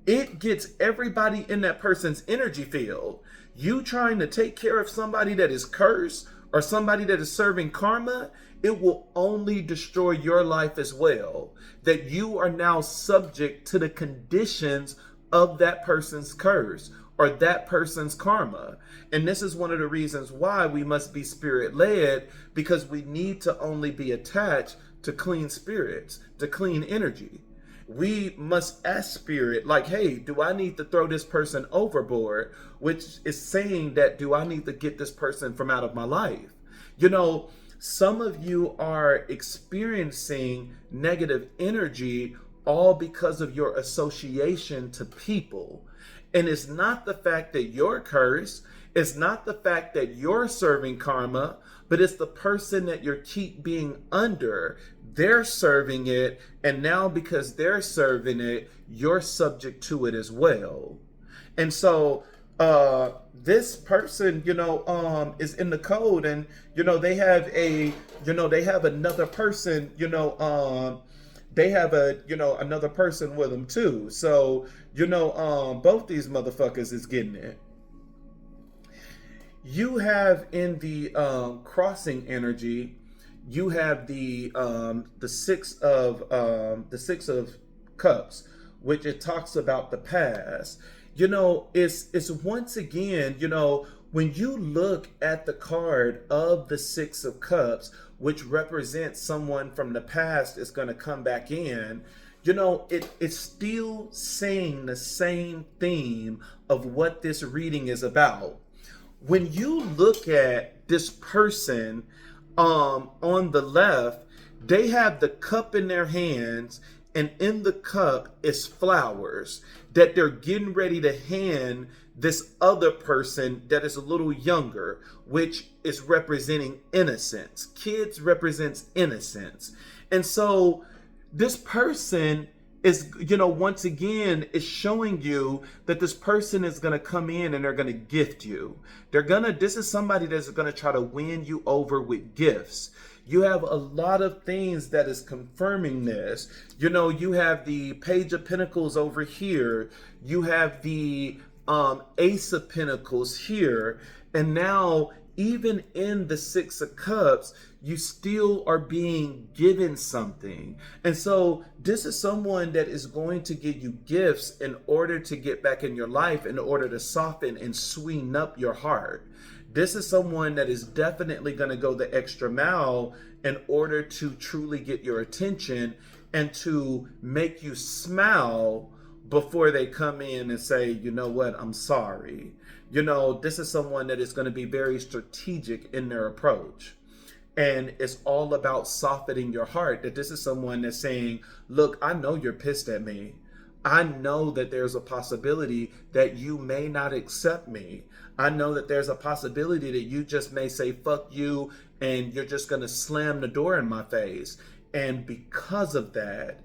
Speaker 1: it gets everybody in that person's energy field. You trying to take care of somebody that is cursed or somebody that is serving karma, it will only destroy your life as well. That you are now subject to the conditions of that person's curse or that person's karma. And this is one of the reasons why we must be spirit led, because we need to only be attached to clean spirits, to clean energy. We must ask spirit, like, hey, do I need to throw this person overboard? Which is saying that, do I need to get this person from out of my life? You know, some of you are experiencing negative energy all because of your association to people. And it's not the fact that you're cursed. It's not the fact that you're serving karma, but it's the person that you keep being under. They're serving it. And now because they're serving it, you're subject to it as well. And so this person, you know, is in the code, and, you know, they have another person, they have another person with them too. So, both these motherfuckers is getting it. You have in the crossing energy, you have the six of cups, which it talks about the past. It's once again, when you look at the card of the Six of Cups, which represents someone from the past is going to come back in, it's still saying the same theme of what this reading is about. When you look at this person on the left, they have the cup in their hands, and in the cup is flowers that they're getting ready to hand this other person that is a little younger, which is representing innocence. Kids represents innocence. And so this person is, once again, is showing you that this person is going to come in and they're going to gift you. This is somebody that's going to try to win you over with gifts. You have a lot of things that is confirming this. You have the Page of Pentacles over here. You have the Ace of Pentacles here. And now, even in the Six of Cups, you still are being given something. And so this is someone that is going to give you gifts in order to get back in your life, in order to soften and sweeten up your heart. This is someone that is definitely going to go the extra mile in order to truly get your attention and to make you smile before they come in and say, you know what, I'm sorry. This is someone that is going to be very strategic in their approach. And it's all about softening your heart. That this is someone that's saying, look, I know you're pissed at me. I know that there's a possibility that you may not accept me. I know that there's a possibility that you just may say, fuck you, and you're just going to slam the door in my face. And because of that,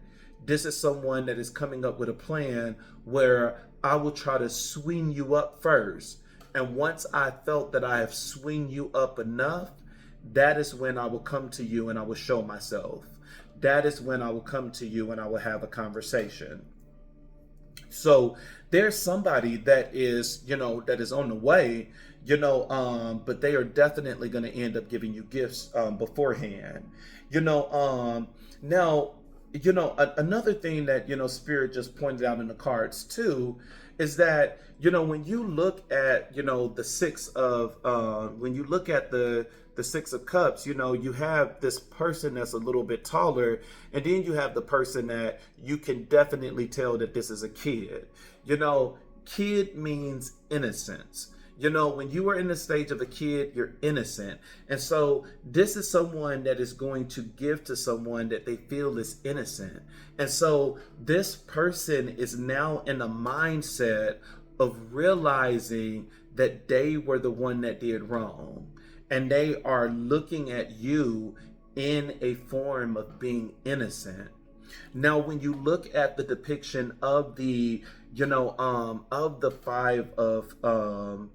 Speaker 1: this is someone that is coming up with a plan where I will try to swing you up first. And once I felt that I have swing you up enough, that is when I will come to you and I will show myself. That is when I will come to you and I will have a conversation. So there's somebody that is, that is on the way, but they are definitely going to end up giving you gifts beforehand. Now, another thing that, Spirit just pointed out in the cards too, is that, when you look at, the six of, when you look at the the Six of Cups, you know, you have this person that's a little bit taller, and then you have the person that you can definitely tell that this is a kid. You know, kid means innocence. You know, when you are in the stage of a kid, you're innocent. And so this is someone that is going to give to someone that they feel is innocent. And so this person is now in a mindset of realizing that they were the one that did wrong. And they are looking at you in a form of being innocent. Now, when you look at the depiction of the, of the Five of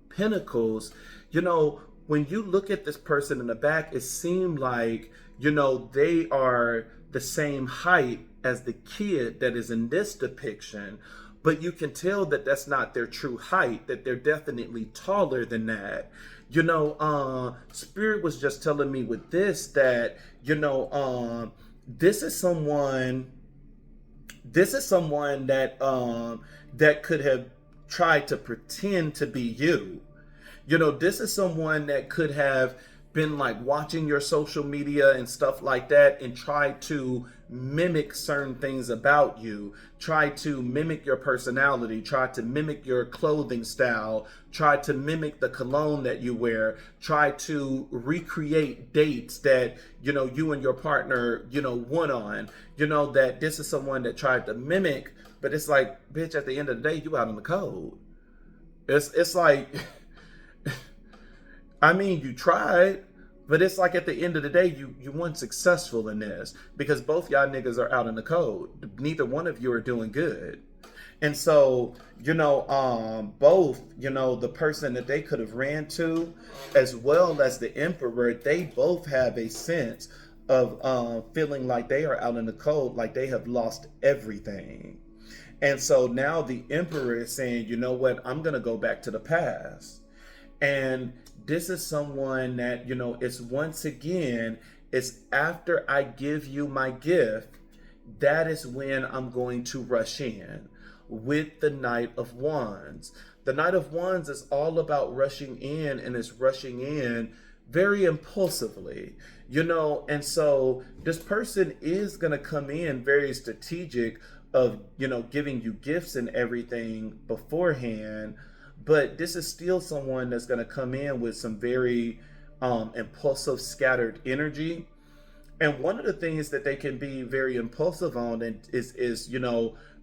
Speaker 1: Pentacles, you know, when you look at this person in the back, it seemed like, you know, they are the same height as the kid that is in this depiction, but you can tell that that's not their true height, that they're definitely taller than that. You know, Spirit was just telling me with this that, this is someone that that could have tried to pretend to be you. You know, this is someone that could have been like watching your social media and stuff like that and try to mimic certain things about you, try to mimic your personality, try to mimic your clothing style, try to mimic the cologne that you wear, try to recreate dates that, you know, you and your partner, you know, went on. You know, that this is someone that tried to mimic, but it's like, bitch, at the end of the day, you out in the cold. It's like, I mean, you tried, but it's like at the end of the day, you weren't successful in this because both y'all niggas are out in the cold. Neither one of you are doing good. And so, both, the person that they could have ran to, as well as the Emperor, they both have a sense of feeling like they are out in the cold, like they have lost everything. And so now the Emperor is saying, you know what, I'm going to go back to the past. And this is someone that, it's once again, it's after I give you my gift, that is when I'm going to rush in with the Knight of Wands. The Knight of Wands is all about rushing in, and it's rushing in very impulsively, and so this person is going to come in very strategic of, giving you gifts and everything beforehand. But this is still someone that's going to come in with some very impulsive, scattered energy. And one of the things that they can be very impulsive on is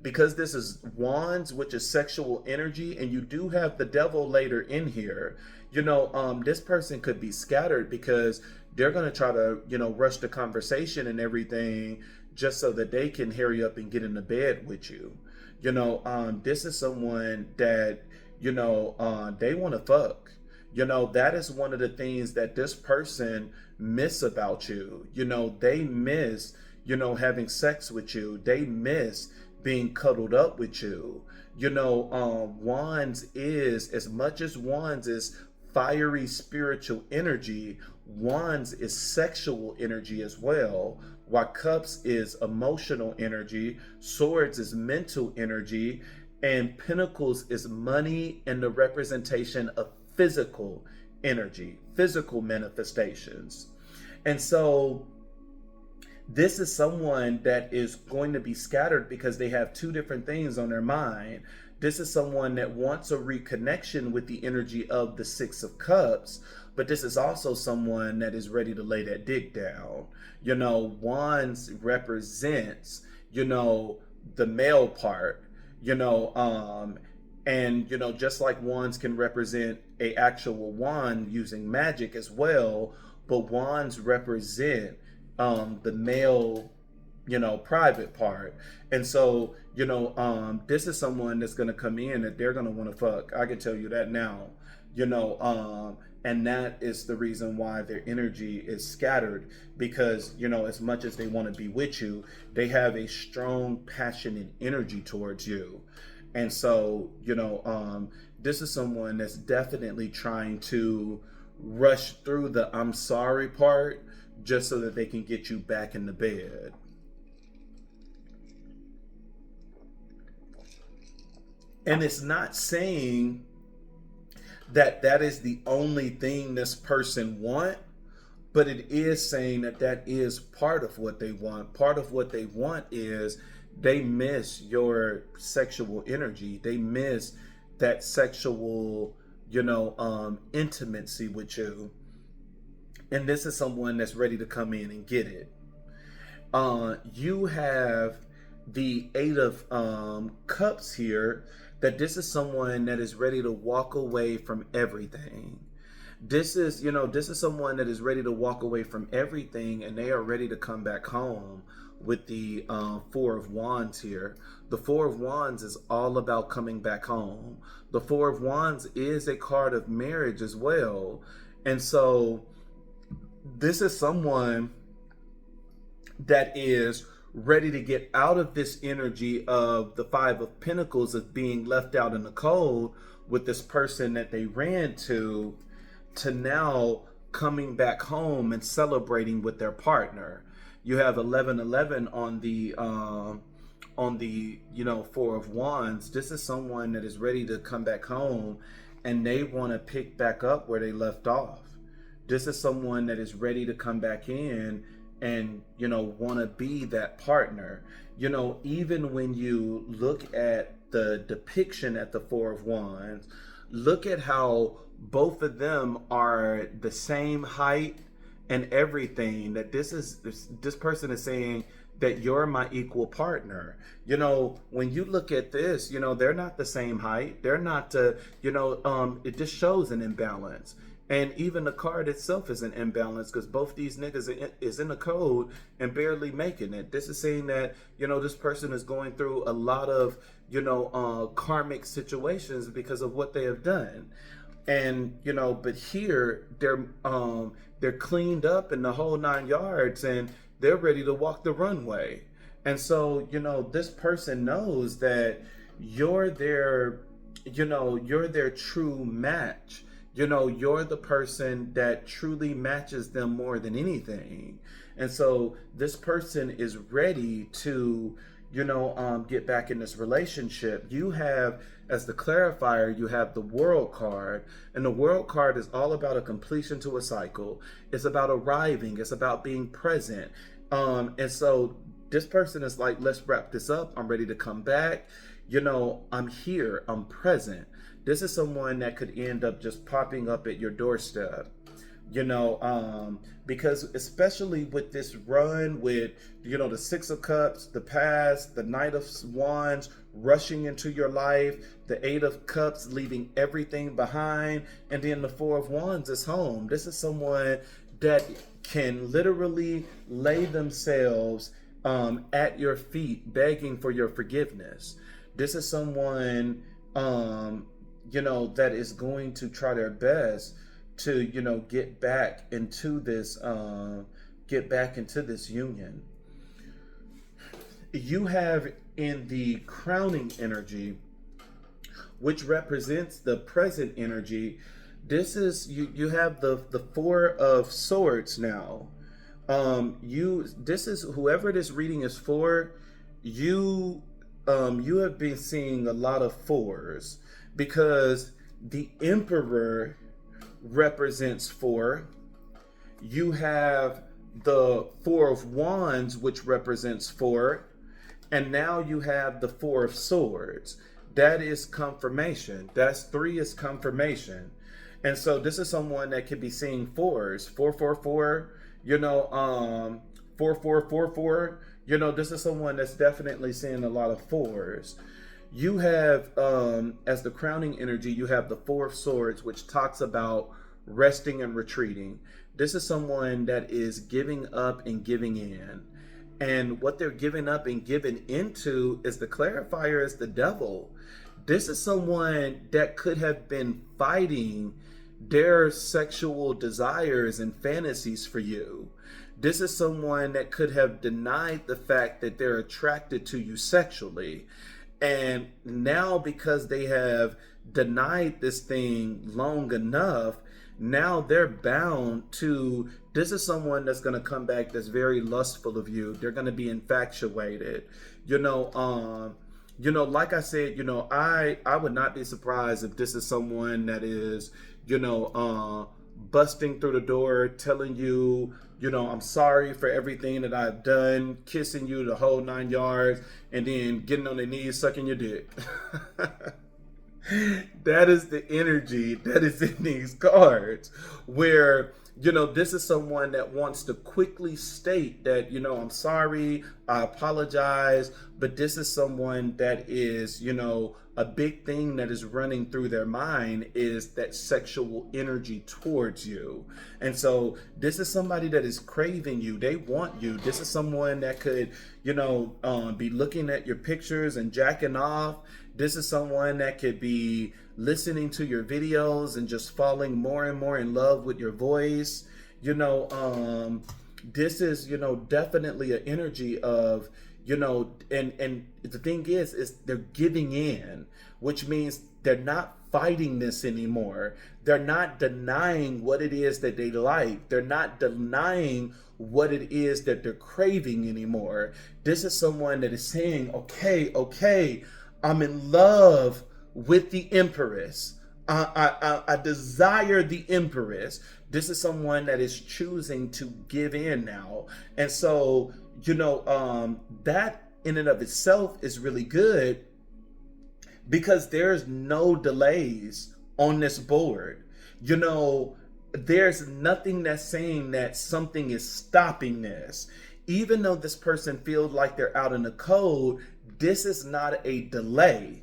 Speaker 1: because this is wands, which is sexual energy, and you do have the devil later in here, this person could be scattered because they're going to try to, rush the conversation and everything just so that they can hurry up and get into bed with you. This is someone that, they want to fuck. That is one of the things that this person miss about you. They miss, having sex with you. They miss being cuddled up with you. Wands is, as much as wands is fiery spiritual energy, wands is sexual energy as well. While cups is emotional energy, swords is mental energy, and pentacles is money and the representation of physical energy, physical manifestations. And so this is someone that is going to be scattered because they have two different things on their mind. This is someone that wants a reconnection with the energy of the Six of Cups, but this is also someone that is ready to lay that dick down. Wands represents, the male part, and just like wands can represent a actual wand using magic as well, but wands represent the male, private part. And so, this is someone that's going to come in that they're going to want to fuck. I can tell you that now, and that is the reason why their energy is scattered, because, as much as they want to be with you, they have a strong passion and energy towards you. And so, this is someone that's definitely trying to rush through the I'm sorry part just so that they can get you back in the bed. And it's not saying that that is the only thing this person want, but it is saying that that is part of what they want. Part of what they want is they miss your sexual energy. They miss that sexual, intimacy with you. And this is someone that's ready to come in and get it. You have the Eight of Cups here, that this is someone that is ready to walk away from everything. This is someone that is ready to walk away from everything, and they are ready to come back home with the Four of Wands here. The Four of Wands is all about coming back home. The Four of Wands is a card of marriage as well. And so this is someone that is ready to get out of this energy of the Five of Pentacles, of being left out in the cold with this person that they ran to now coming back home and celebrating with their partner. You have 1111 on the Four of Wands. This is someone that is ready to come back home, and they want to pick back up where they left off. This is someone that is ready to come back in and, want to be that partner. Even when you look at the depiction at the Four of Wands, look at how both of them are the same height and everything. That this person is saying that you're my equal partner. When you look at this, they're not the same height. They're not, it just shows an imbalance. And even the card itself is an imbalance, because both these niggas is in the code and barely making it. This is saying that, this person is going through a lot of, karmic situations because of what they have done. And, but here they're cleaned up in the whole 9 yards, and they're ready to walk the runway. And so, this person knows that you're their true match. You're the person that truly matches them more than anything. And so this person is ready to, get back in this relationship. You have, as the clarifier, you have the World card. And the World card is all about a completion to a cycle. It's about arriving. It's about being present. And so this person is like, let's wrap this up. I'm ready to come back. I'm here. I'm present. This is someone that could end up just popping up at your doorstep, because especially with this run with, the Six of Cups, the past, the Knight of Wands rushing into your life, the Eight of Cups leaving everything behind, and then the Four of Wands is home. This is someone that can literally lay themselves at your feet, begging for your forgiveness. This is someone that is going to try their best to, get back into this union. You have in the crowning energy, which represents the present energy, this is, you have the Four of Swords now. This is, whoever this reading is for, you have been seeing a lot of fours, because the Emperor represents 4. You have the Four of Wands, which represents 4. And now you have the Four of Swords. That is confirmation. That's 3 is confirmation. And so this is someone that could be seeing 4s. 444, 4444. This is someone that's definitely seeing a lot of 4s. You have, as the crowning energy, you have the Four of Swords, which talks about resting and retreating. This is someone that is giving up and giving in. And what they're giving up and giving into is, the clarifier is the devil. This is someone that could have been fighting their sexual desires and fantasies for you. This is someone that could have denied the fact that they're attracted to you sexually. And now, because they have denied this thing long enough, now they're bound to, this is someone that's going to come back that's very lustful of you. They're going to be infatuated. Like I said, I would not be surprised if this is someone that is, busting through the door, telling you, I'm sorry for everything that I've done, kissing you the whole 9 yards, and then getting on their knees, sucking your dick. That is the energy that is in these cards, where this is someone that wants to quickly state that, I'm sorry, I apologize, but this is someone that is, a big thing that is running through their mind is that sexual energy towards you. And so this is somebody that is craving you. They want you. This is someone that could, be looking at your pictures and jacking off. This is someone that could be listening to your videos and just falling more and more in love with your voice. This is, definitely an energy of, and the thing is they're giving in, which means they're not fighting this anymore. They're not denying what it is that they like. They're not denying what it is that they're craving anymore. This is someone that is saying, okay, I'm in love with the Empress. I desire the Empress. This is someone that is choosing to give in now. And so, that in and of itself is really good, because there's no delays on this board. There's nothing that's saying that something is stopping this. Even though this person feels like they're out in the cold, this is not a delay.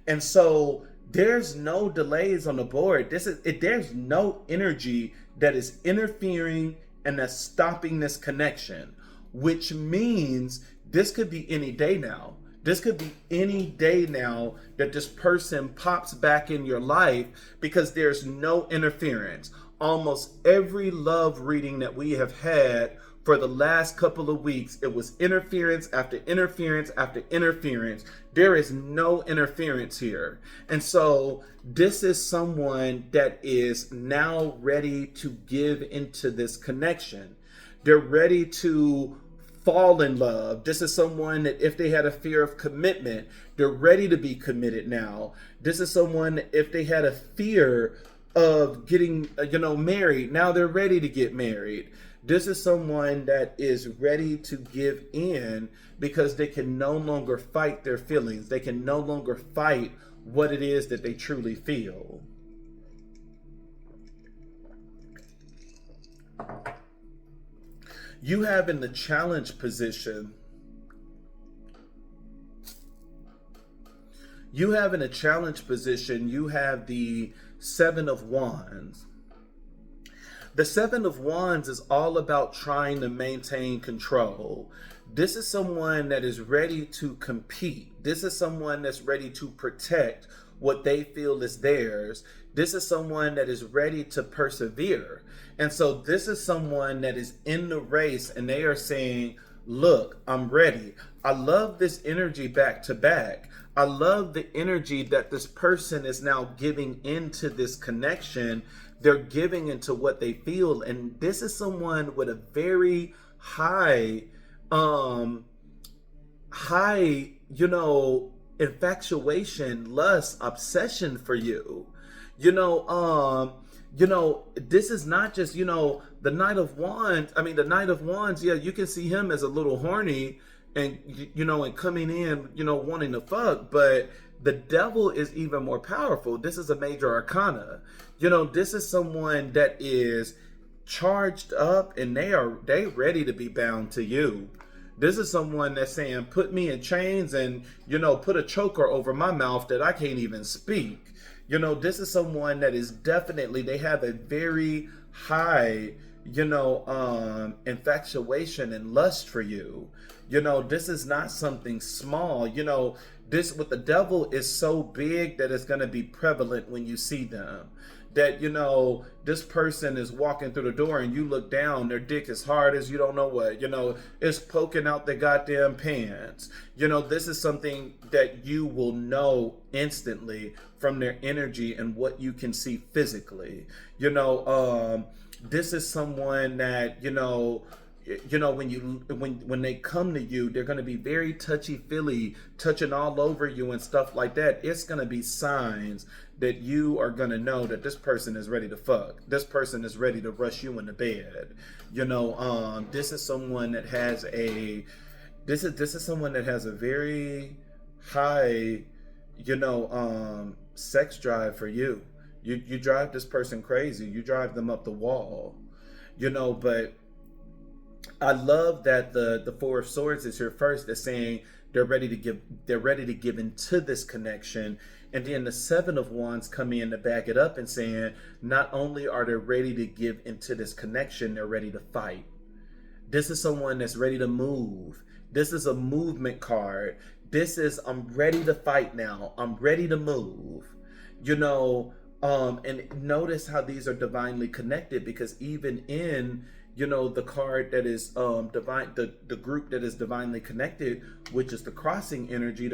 Speaker 1: And so there's no delays on the board. There's no energy that is interfering and that's stopping this connection, which means this could be any day now. This could be any day now that this person pops back in your life, because there's no interference. Almost every love reading that we have had for the last couple of weeks, it was interference after interference after interference. There is no interference here. And so this is someone that is now ready to give into this connection. They're ready to fall in love. This is someone that if they had a fear of commitment, they're ready to be committed now. This is someone that if they had a fear of getting, married, now they're ready to get married. This is someone that is ready to give in, because they can no longer fight their feelings. They can no longer fight what it is that they truly feel. You have in the challenge position, you have the Seven of Wands. The Seven of Wands is all about trying to maintain control. This is someone that is ready to compete. This is someone that's ready to protect what they feel is theirs. This is someone that is ready to persevere. And so this is someone that is in the race, and they are saying, look, I'm ready. I love this energy back to back. I love the energy that this person is now giving into this connection. They're giving into what they feel. And this is someone with a very high, infatuation, lust, obsession for you. This is not just, the Knight of Wands. I mean, the Knight of Wands, yeah, you can see him as a little horny and, and coming in, wanting to fuck. But the Devil is even more powerful. This is a major arcana. This is someone that is charged up, and they ready to be bound to you. This is someone that's saying, put me in chains and, put a choker over my mouth that I can't even speak. This is someone that is definitely, they have a very high, infatuation and lust for you. This is not something small. This with the Devil is so big that it's going to be prevalent when you see them. That, this person is walking through the door and you look down, their dick is hard as you don't know what, it's poking out their goddamn pants. This is something that you will know instantly from their energy and what you can see physically. This is someone that, you know, when they come to you, they're going to be very touchy feely, touching all over you and stuff like that. It's going to be signs that you are going to know that this person is ready to fuck. This person is ready to rush you into bed. You know, this is someone that has a this is someone that has a very high, you know, sex drive for you. You drive this person crazy. You drive them up the wall. You know, but I love that the Four of Swords is here first. They're saying they're ready to give into this connection. And then the Seven of Wands come in to back it up and saying not only are they ready to give into this connection, they're ready to fight. This is someone that's ready to move. This is a movement card. This is, I'm ready to fight now. I'm ready to move. You know, and notice how these are divinely connected, because even in, you know, the card that is divine, the group that is divinely connected, which is the crossing energy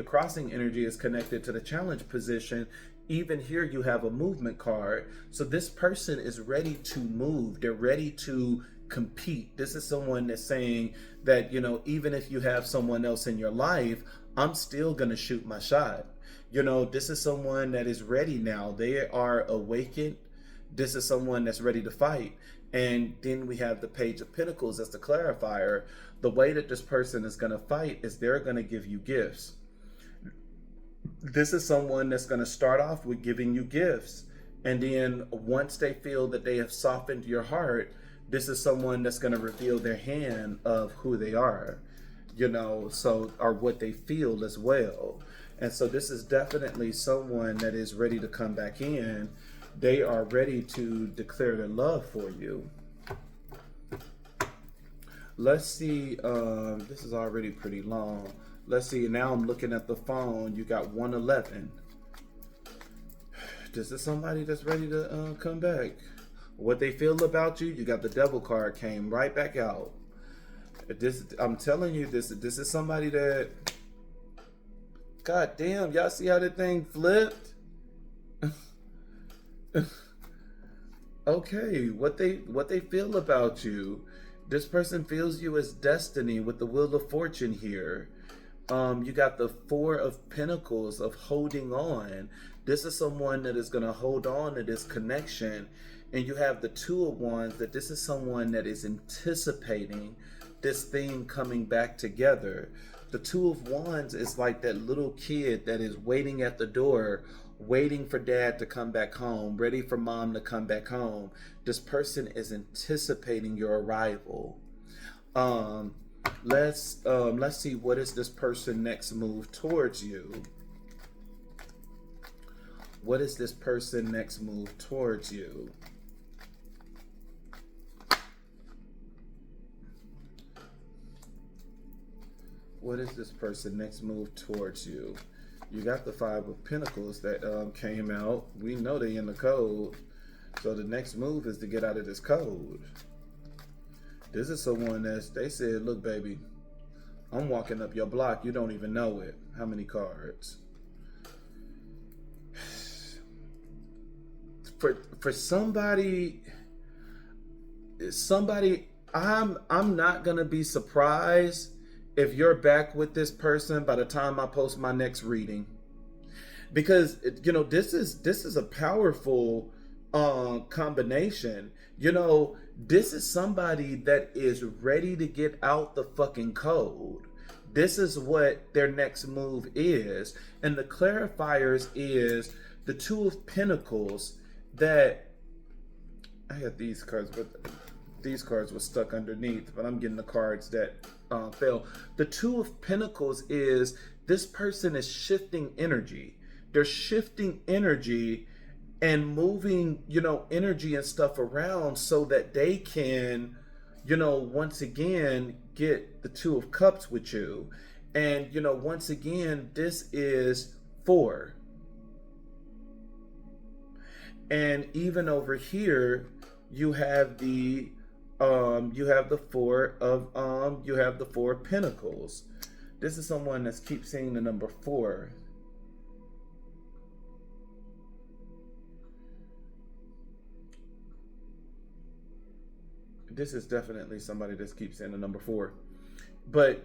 Speaker 1: is connected to the challenge position. Even here you have a movement card. So this person is ready to move. They're ready to compete. This is someone that's saying that, you know, even if you have someone else in your life, I'm still gonna shoot my shot. You know, this is someone that is ready now. They are awakened. This is someone that's ready to fight. And then we have the Page of Pentacles as the clarifier. The way that this person is going to fight is they're going to give you gifts. This is someone that's going to start off with giving you gifts. And then once they feel that they have softened your heart, this is someone that's going to reveal their hand of who they are, you know, so, or what they feel as well. And so this is definitely someone that is ready to come back in. They are ready to declare their love for you. Let's see, this is already pretty long. Let's see, now I'm looking at the phone. You got 111. This is somebody that's ready to come back. What they feel about you, you got the Devil card came right back out. This, I'm telling you, this is somebody that, God damn, y'all see how that thing flipped? Okay, what they feel about you. This person feels you as destiny with the Wheel of Fortune here. You got the Four of Pentacles of holding on. This is someone that is going to hold on to this connection. And you have the Two of Wands, that this is someone that is anticipating this thing coming back together. The Two of Wands is like that little kid that is waiting at the door, waiting for dad to come back home, ready for mom to come back home. This person is anticipating your arrival. Let's see, what is this person next move towards you? What is this person next move towards you? What is this person next move towards you? You got the Five of Pentacles that came out. We know they in the code. So the next move is to get out of this code. This is someone that's, they said, look, baby, I'm walking up your block. You don't even know it. How many cards? For somebody, I'm not gonna be surprised if you're back with this person by the time I post my next reading, because, you know, this is a powerful combination. You know, this is somebody that is ready to get out the fucking code. This is what their next move is. And the clarifiers is the Two of Pentacles, that I had these cards, but these cards were stuck underneath, but I'm getting the cards that fell. The Two of Pentacles is this person is shifting energy. They're shifting energy and moving, you know, energy and stuff around so that they can, you know, once again, get the Two of Cups with you. And, you know, once again, this is 4. And even over here, you have the Four of Pentacles. This is someone that keeps seeing the number 4. This is definitely somebody that keeps saying the number 4. But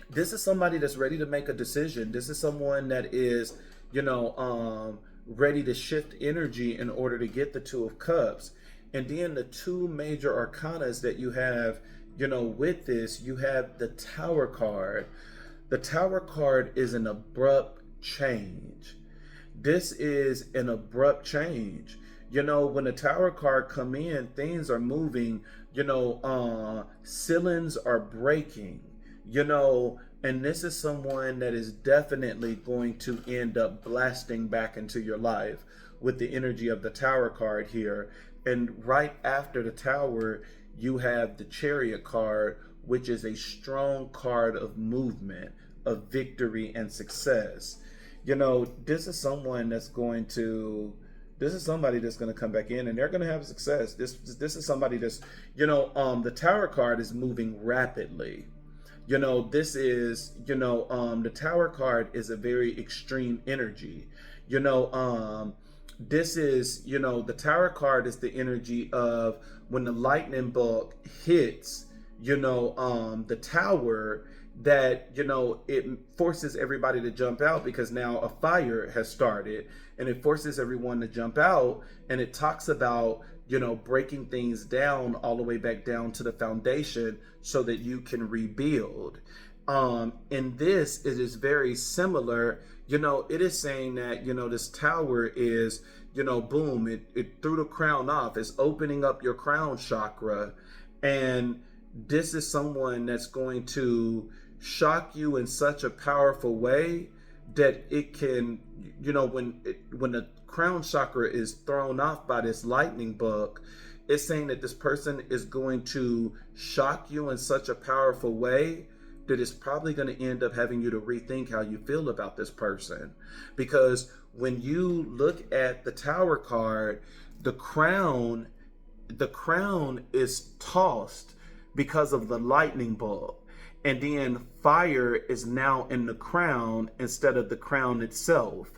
Speaker 1: this is somebody that's ready to make a decision. This is someone that is, ready to shift energy in order to get the 2 of Cups. And then the 2 major arcanas that you have, with this, you have the Tower card. The Tower card is an abrupt change. This is an abrupt change. When the Tower card come in, things are moving, ceilings are breaking, and this is someone that is definitely going to end up blasting back into your life with the energy of the Tower card here. And right after the Tower, you have the Chariot card, which is a strong card of movement, of victory and success. This is someone that's going to, this is somebody that's going to come back in and they're going to have success. This is somebody that's, the Tower card is moving rapidly. This is, the Tower card is a very extreme energy. This is, the Tower card is the energy of when the lightning bolt hits, the Tower, that, it forces everybody to jump out because now a fire has started and it forces everyone to jump out. And it talks about, breaking things down all the way back down to the foundation so that you can rebuild. In this, it is very similar. It is saying that, this Tower is, boom, it threw the crown off. It's opening up your crown chakra. And this is someone that's going to shock you in such a powerful way that it can, when the crown chakra is thrown off by this lightning bolt, it's saying that this person is going to shock you in such a powerful way that it's probably going to end up having you to rethink how you feel about this person. Because when you look at the Tower card, the crown is tossed because of the lightning bolt. And then fire is now in the crown instead of the crown itself.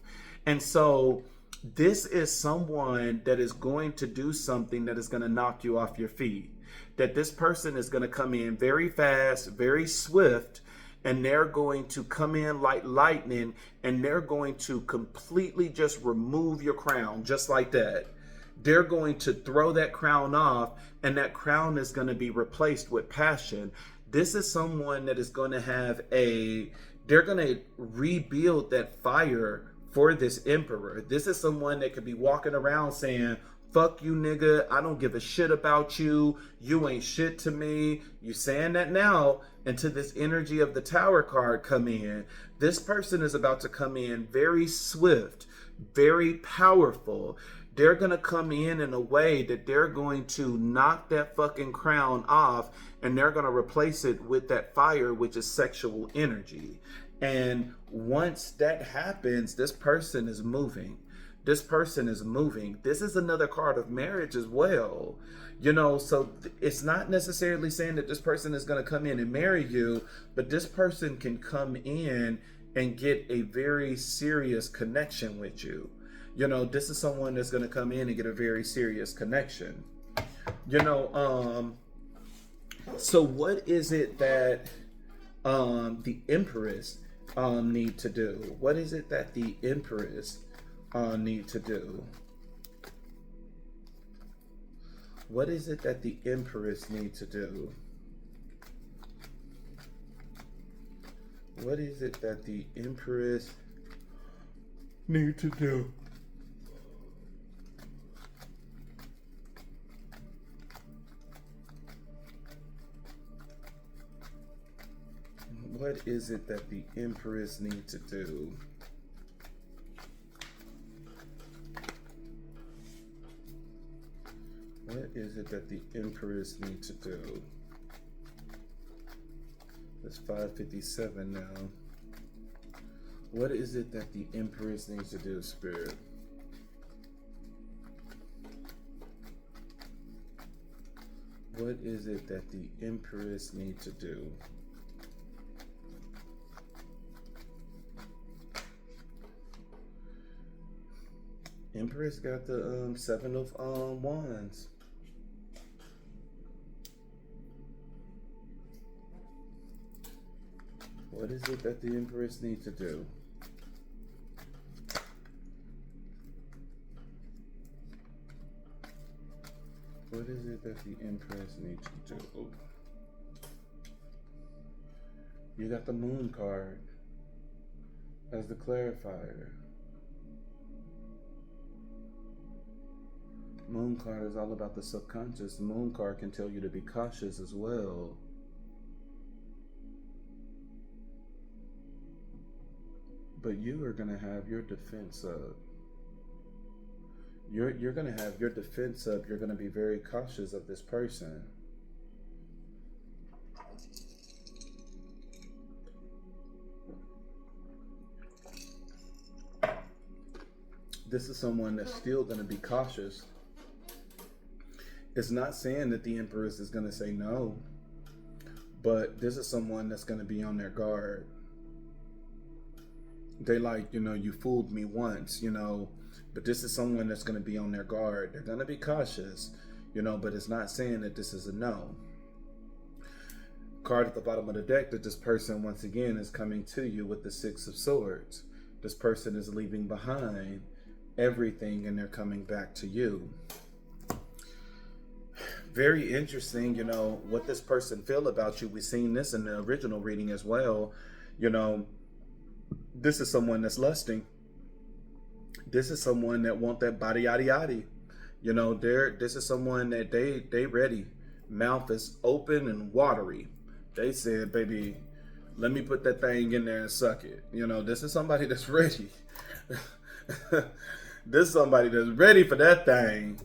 Speaker 1: And so this is someone that is going to do something that is going to knock you off your feet. That this person is going to come in very fast, very swift, and they're going to come in like lightning, and they're going to completely just remove your crown just like that. They're going to throw that crown off, and that crown is going to be replaced with passion. This is someone that is going to have they're going to rebuild that fire for this emperor. This is someone that could be walking around saying, fuck you, nigga. I don't give a shit about you. You ain't shit to me. You saying that now until this energy of the Tower card come in. This person is about to come in very swift, very powerful. They're going to come in a way that they're going to knock that fucking crown off, and they're going to replace it with that fire, which is sexual energy. And once that happens, this person is moving. This person is moving. This is another card of marriage as well. So it's not necessarily saying that this person is going to come in and marry you, but this person can come in and get a very serious connection with you. This is someone that's going to come in and get a very serious connection. So what is it that the Empress need to do? What is it that the Empress need to do? What is it that the Empress need to do? What is it that the Empress need to do? What is it that the Empress needs to do? What is it that the Empress needs to do? It's 5:57 now. What is it that the Empress needs to do, Spirit? What is it that the Empress needs to do? Empress got the 7 of Wands. What is it that the Empress needs to do? What is it that the Empress needs to do? Oh. You got the Moon card as the clarifier. Moon card is all about the subconscious. The Moon card can tell you to be cautious as well. But you are going to have your defense up. You're going to have your defense up. You're going to be very cautious of this person. This is someone that's still going to be cautious. It's not saying that the Empress is going to say no, but this is someone that's going to be on their guard. They like, you fooled me once, but this is someone that's going to be on their guard. They're going to be cautious, but it's not saying that this is a no. Card at the bottom of the deck, that this person, once again, is coming to you with the Six of Swords. This person is leaving behind everything and they're coming back to you. Very interesting, what this person feel about you. We've seen this in the original reading as well. This is someone that's lusting. This is someone that want that body yaddy yaddy. This is someone that they ready. Mouth is open and watery. They said, baby, let me put that thing in there and suck it. This is somebody that's ready. This is somebody that's ready for that thing.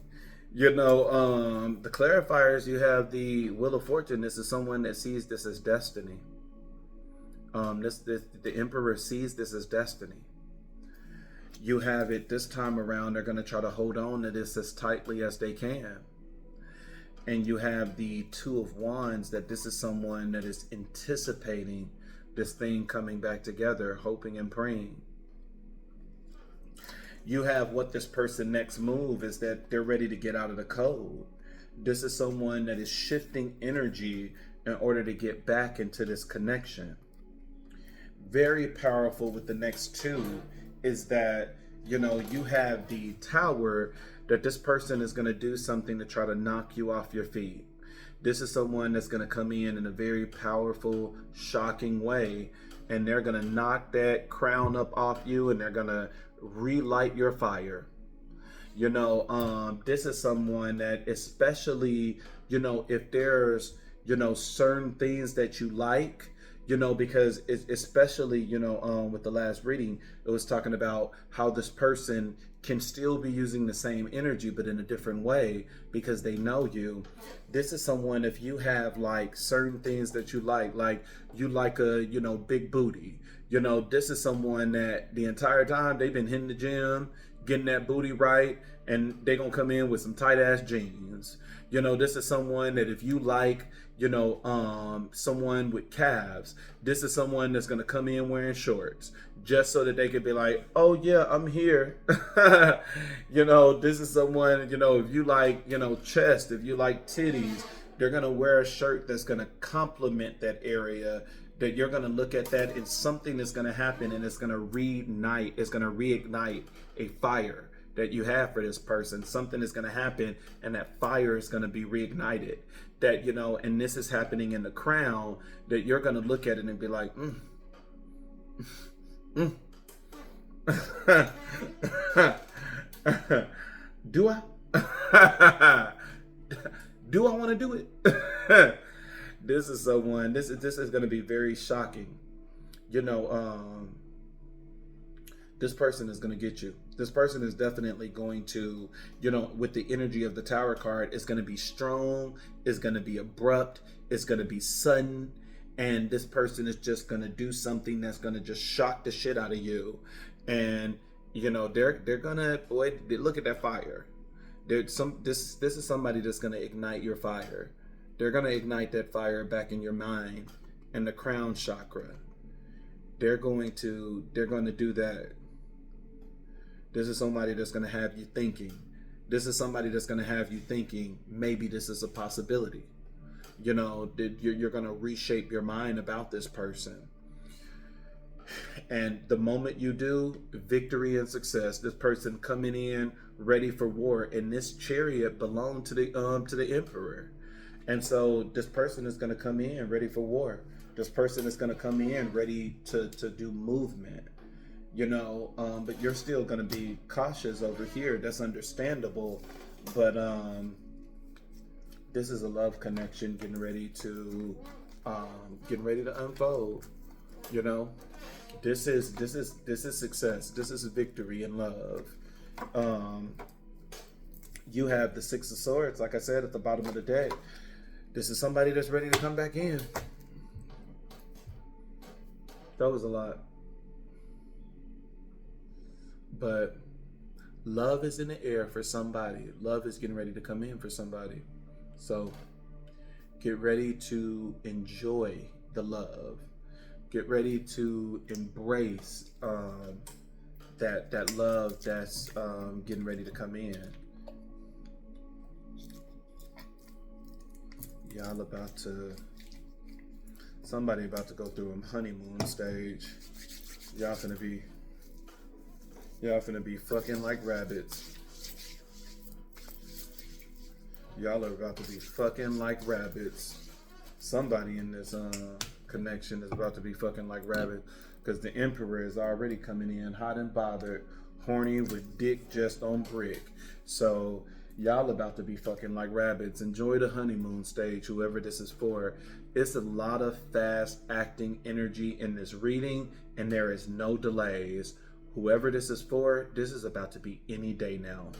Speaker 1: The clarifiers, you have the Wheel of Fortune. This is someone that sees this as destiny. The Emperor sees this as destiny. You have it this time around. They're going to try to hold on to this as tightly as they can. And you have the Two of Wands, that this is someone that is anticipating this thing coming back together, hoping and praying. You have what this person next move is, that they're ready to get out of the code. This is someone that is shifting energy in order to get back into this connection. Very powerful with the next two is that, you have the Tower, that this person is going to do something to try to knock you off your feet. This is someone that's going to come in a very powerful, shocking way, and they're going to knock that crown up off you, and they're going to relight your fire. This is someone that, especially, if there's, certain things that you like, because it's especially, with the last reading, it was talking about how this person can still be using the same energy, but in a different way, because they know you. This is someone, if you have like certain things that you like you like a, big booty, this is someone that the entire time they've been hitting the gym, getting that booty right, and they gonna come in with some tight ass jeans. This is someone that if you like, someone with calves, this is someone that's gonna come in wearing shorts, just so that they could be like, oh yeah, I'm here. This is someone, if you like, chest, if you like titties, they're gonna wear a shirt that's gonna complement that area, that you're gonna look at that and something is gonna happen, and it's gonna reignite a fire that you have for this person. Something is going to happen, and that fire is going to be reignited. That, and this is happening in the crown, that you're going to look at it and be like, do I? Do I want to do it? This is someone, this is going to be very shocking. This person is going to get you. This person is definitely going to, with the energy of the Tower card, it's going to be strong, it's going to be abrupt, it's going to be sudden, and this person is just going to do something that's going to just shock the shit out of you. And, they're going to, boy, look at that fire. This is somebody that's going to ignite your fire. They're going to ignite that fire back in your mind and the crown chakra. They're going to do that. This is somebody that's going to have you thinking. This is somebody that's going to have you thinking, maybe this is a possibility. You're going to reshape your mind about this person. And the moment you do, victory and success. This person coming in ready for war, and this chariot belonged to the emperor. And so this person is going to come in ready for war. This person is going to come in ready to do movement, but you're still going to be cautious over here. That's understandable. But this is a love connection getting ready to unfold. This is success. This is victory in love. You have the Six of Swords, like I said, at the bottom of the deck. This is somebody that's ready to come back in. That was a lot. But love is in the air for somebody. Love is getting ready to come in for somebody. So get ready to enjoy the love. Get ready to embrace that love that's getting ready to come in. Somebody about to go through a honeymoon stage. Y'all finna be fucking like rabbits. Y'all are about to be fucking like rabbits. Somebody in this connection is about to be fucking like rabbit, because the emperor is already coming in hot and bothered, horny with dick just on brick. So y'all about to be fucking like rabbits. Enjoy the honeymoon stage, whoever this is for. It's a lot of fast acting energy in this reading, and there is no delays. Whoever this is for, this is about to be any day now.